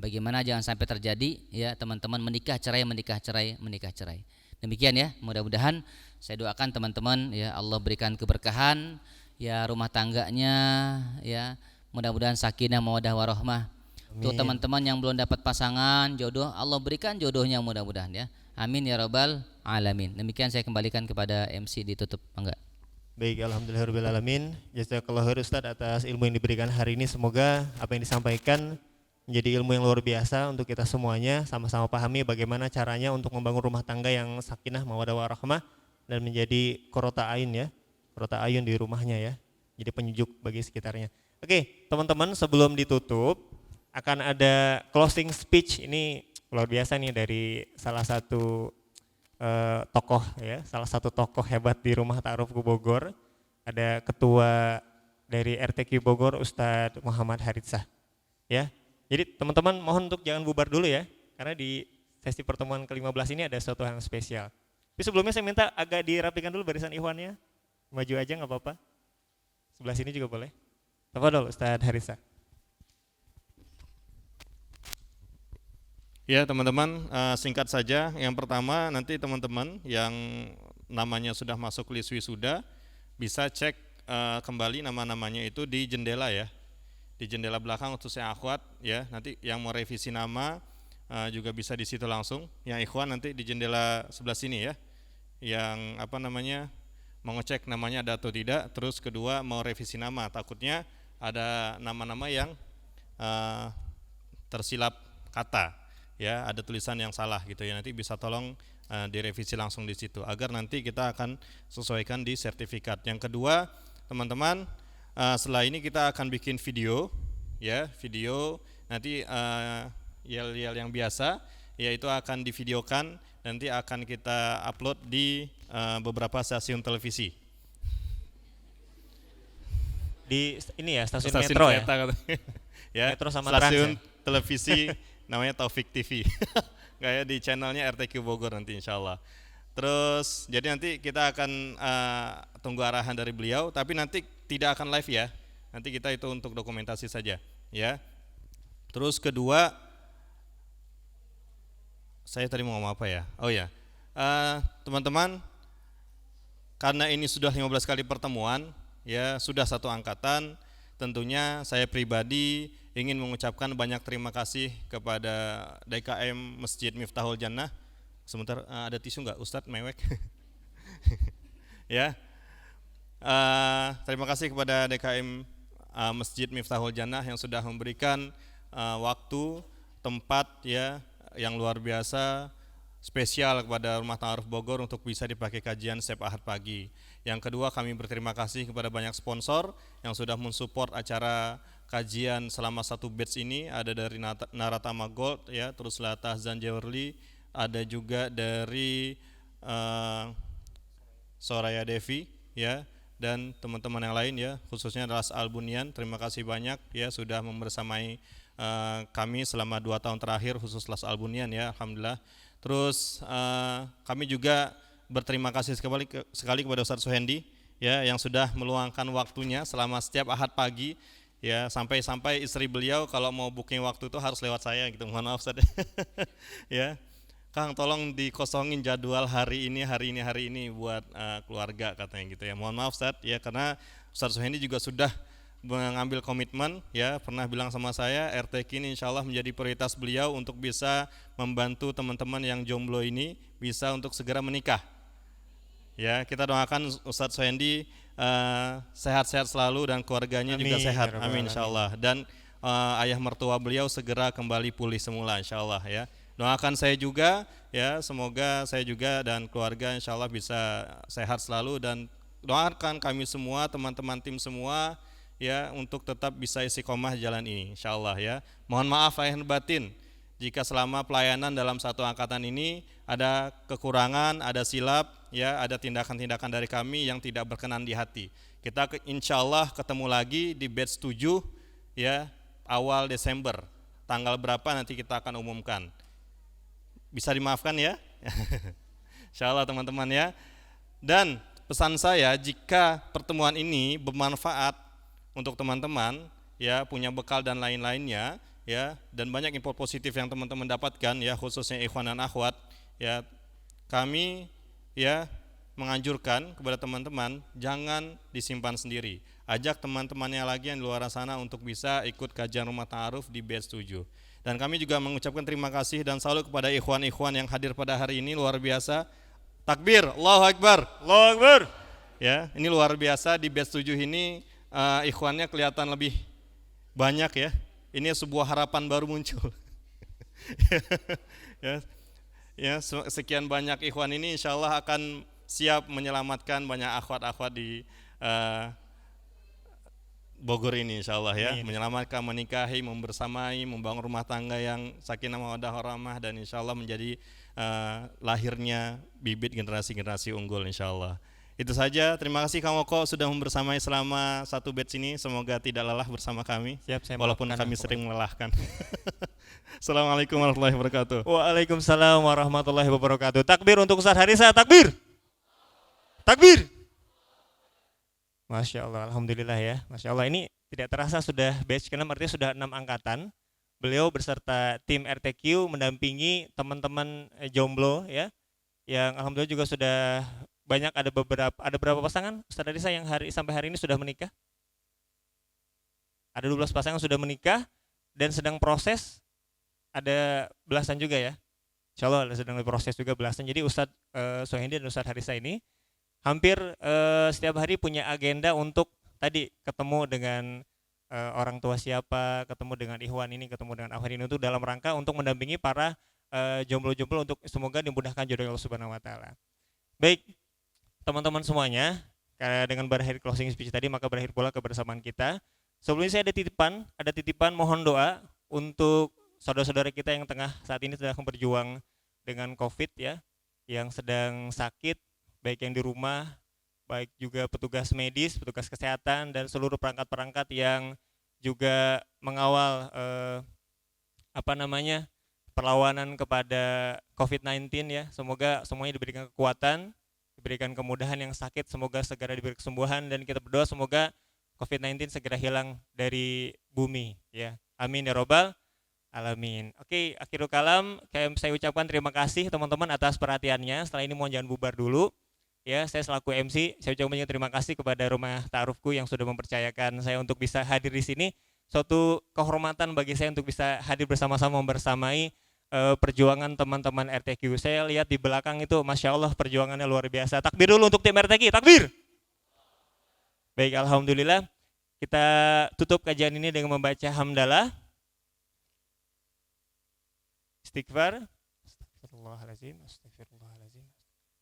Bagaimana jangan sampai terjadi ya teman-teman menikah cerai. Demikian ya, mudah-mudahan saya doakan teman-teman ya Allah berikan keberkahan ya rumah tangganya ya. Mudah-mudahan sakinah mawaddah warahmah. Untuk teman-teman yang belum dapat pasangan jodoh, Allah berikan jodohnya mudah-mudahan ya. Amin ya rabbal alamin. Demikian saya kembalikan kepada MC ditutup. Enggak. Baik, alhamdulillahirabbil alamin. Jazakallahu khair Ustaz atas ilmu yang diberikan hari ini. Semoga apa yang disampaikan menjadi ilmu yang luar biasa untuk kita semuanya, sama-sama pahami bagaimana caranya untuk membangun rumah tangga yang sakinah mawaddah warahmah dan menjadi qurrata ain ya. Qurrata ayun di rumahnya ya. Jadi penyejuk bagi sekitarnya. Oke, teman-teman sebelum ditutup akan ada closing speech ini luar biasa nih dari salah satu tokoh ya, salah satu tokoh hebat di Rumah Ta'aruf Bogor. Ada ketua dari RTQ Bogor Ustadz Muhammad Haritsah. Ya. Jadi teman-teman mohon untuk jangan bubar dulu ya, karena di sesi pertemuan ke-15 ini ada sesuatu yang spesial. Tapi sebelumnya saya minta agak dirapikan dulu barisan ikhwannya. Maju aja nggak apa-apa. Sebelah sini juga boleh. Tafadhol Ustadz Haritsah. Ya teman-teman, singkat saja. Yang pertama nanti teman-teman yang namanya sudah masuk list wisuda bisa cek kembali nama-namanya itu di jendela ya, di jendela belakang khususnya akhwat ya. Nanti yang mau revisi nama juga bisa di situ langsung. Yang ikhwan nanti di jendela sebelah sini ya, yang mau ngecek namanya ada atau tidak. Terus kedua mau revisi nama, takutnya ada nama-nama yang tersilap kata. Ya, ada tulisan yang salah gitu ya, nanti bisa tolong direvisi langsung di situ agar nanti kita akan sesuaikan di sertifikat. Yang kedua, teman-teman, setelah ini kita akan bikin video ya, video nanti yel-yel yang biasa yaitu akan divideokan, nanti akan kita upload di beberapa stasiun televisi. Di ini ya, stasiun Metro ya. Ya, Metro sama stasiun Trans ya? televisi namanya Taufik TV. Kayak di channelnya RTQ Bogor nanti insyaallah. Terus jadi nanti kita akan tunggu arahan dari beliau, tapi nanti tidak akan live ya. Nanti kita itu untuk dokumentasi saja ya. Terus kedua, saya tadi mau ngomong apa ya? Oh ya, teman-teman karena ini sudah 15 kali pertemuan, ya sudah satu angkatan, tentunya saya pribadi ingin mengucapkan banyak terima kasih kepada DKM Masjid Miftahul Jannah. Sebentar, ada tisu nggak Ustadz mewek? Ya, terima kasih kepada DKM Masjid Miftahul Jannah yang sudah memberikan waktu, tempat ya yang luar biasa, spesial kepada Rumah Ta'aruf Bogor untuk bisa dipakai kajian setiap Ahad pagi. Yang kedua, kami berterima kasih kepada banyak sponsor yang sudah mensupport acara kajian selama satu batch ini. Ada dari Naratama Gold ya, terus Latah Zanjawarli, ada juga dari Soraya Devi ya, dan teman-teman yang lain ya, khususnya Ras Albunian. Terima kasih banyak ya sudah membersamai kami selama 2 tahun terakhir, khusus Las Albunian ya, alhamdulillah. Terus kami juga berterima kasih sekali kepada Ustadz Suhendi ya yang sudah meluangkan waktunya selama setiap Ahad pagi ya, sampai istri beliau kalau mau booking waktu itu harus lewat saya gitu. Mohon maaf Ustadz. Ya. Kang, tolong dikosongin jadwal hari ini buat keluarga katanya gitu ya. Mohon maaf Ustadz ya, karena Ustadz Suhendi juga sudah mengambil komitmen ya, pernah bilang sama saya RTQ ini insya Allah menjadi prioritas beliau untuk bisa membantu teman-teman yang jomblo ini bisa untuk segera menikah ya. Kita doakan Ustadz Suhendi sehat-sehat selalu dan keluarganya juga sehat, amin insya Allah, dan ayah mertua beliau segera kembali pulih semula insya Allah ya. Doakan saya juga ya, semoga saya juga dan keluarga insya Allah bisa sehat selalu, dan doakan kami semua, teman-teman tim semua ya, untuk tetap bisa istiqomah jalan ini insyaallah ya. Mohon maaf lahir batin jika selama pelayanan dalam satu angkatan ini ada kekurangan, ada silap ya, ada tindakan-tindakan dari kami yang tidak berkenan di hati. Kita insyaallah ketemu lagi di batch 7 ya, awal Desember. Tanggal berapa nanti kita akan umumkan. Bisa dimaafkan ya. Insyaallah teman-teman ya. Dan pesan saya, jika pertemuan ini bermanfaat untuk teman-teman ya, punya bekal dan lain-lainnya ya, dan banyak info positif yang teman-teman dapatkan ya, khususnya ikhwan dan akhwat ya, kami ya menganjurkan kepada teman-teman jangan disimpan sendiri. Ajak teman-temannya lagi yang di luar sana untuk bisa ikut kajian Rumah Ta'aruf di batch 7. Dan kami juga mengucapkan terima kasih dan salut kepada ikhwan-ikhwan yang hadir pada hari ini, luar biasa. Takbir, Allahu Akbar. Allahu Akbar. Ya, ini luar biasa di batch 7 ini. Ikhwannya kelihatan lebih banyak ya. Ini sebuah harapan baru muncul. Ya, sekian banyak ikhwan ini insya Allah akan siap menyelamatkan banyak akhwat-akhwat di Bogor ini insya Allah ya. Menyelamatkan, menikahi, membersamai, membangun rumah tangga yang sakinah mawaddah warahmah, dan insya Allah menjadi lahirnya bibit generasi-generasi unggul insya Allah. Itu saja, terima kasih Kang Oko sudah membersamai selama satu batch ini, semoga tidak lelah bersama kami. Siap, walaupun kami sering melelahkan. Assalamualaikum warahmatullahi wabarakatuh. Waalaikumsalam warahmatullahi wabarakatuh. Takbir untuk Ustadz Harisa, takbir. Takbir. Masya Allah, alhamdulillah ya. Masya Allah, ini tidak terasa sudah batch ke-6, artinya sudah 6 angkatan. Beliau beserta tim RTQ mendampingi teman-teman jomblo ya, yang alhamdulillah juga sudah banyak, ada berapa pasangan Ustadz Harisa yang sampai hari ini sudah menikah? Ada 12 pasangan sudah menikah dan sedang proses, ada belasan juga ya. Insya Allah sedang proses juga belasan. Jadi Ustadz Suhendi dan Ustadz Harisa ini hampir setiap hari punya agenda untuk tadi ketemu dengan orang tua siapa, ketemu dengan ikhwan ini, ketemu dengan akhwat ini, untuk dalam rangka untuk mendampingi para jomblo-jomblo untuk semoga dimudahkan jodoh Allah Subhanahu wa taala. Baik, teman-teman semuanya, dengan berakhir closing speech tadi maka berakhir pula kebersamaan kita. Sebelumnya saya ada titipan mohon doa untuk saudara-saudara kita yang saat ini sedang berjuang dengan Covid ya, yang sedang sakit, baik yang di rumah, baik juga petugas medis, petugas kesehatan, dan seluruh perangkat-perangkat yang juga mengawal perlawanan kepada COVID-19 ya. Semoga semuanya diberikan kekuatan, diberikan kemudahan, yang sakit semoga segera diberi kesembuhan, dan kita berdoa semoga COVID-19 segera hilang dari bumi ya. Amin ya robbal alamin. Oke, akhirul kalam, saya ucapkan terima kasih teman-teman atas perhatiannya. Setelah ini mohon jangan bubar dulu. Ya, saya selaku MC, saya ucapkan banyak terima kasih kepada Rumah Ta'arufku yang sudah mempercayakan saya untuk bisa hadir di sini. Suatu kehormatan bagi saya untuk bisa hadir bersama-sama membersamai perjuangan teman-teman RTQ. Saya lihat di belakang itu, Masya Allah perjuangannya luar biasa. Takbir dulu untuk tim RTQ, takbir! Baik, Alhamdulillah. Kita tutup kajian ini dengan membaca hamdalah, istighfar, astagfirullahaladzim, astagfirullahaladzim.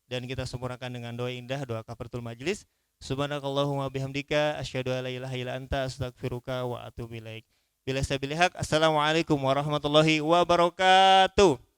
Dan kita sempurnakan dengan doa indah, doa kafaratul majlis. Subhanakallahumma bihamdika asyhadu an la ilaha illa anta astaghfiruka wa atubu ilaik. Bila sabili haq. Assalamualaikum warahmatullahi wabarakatuh.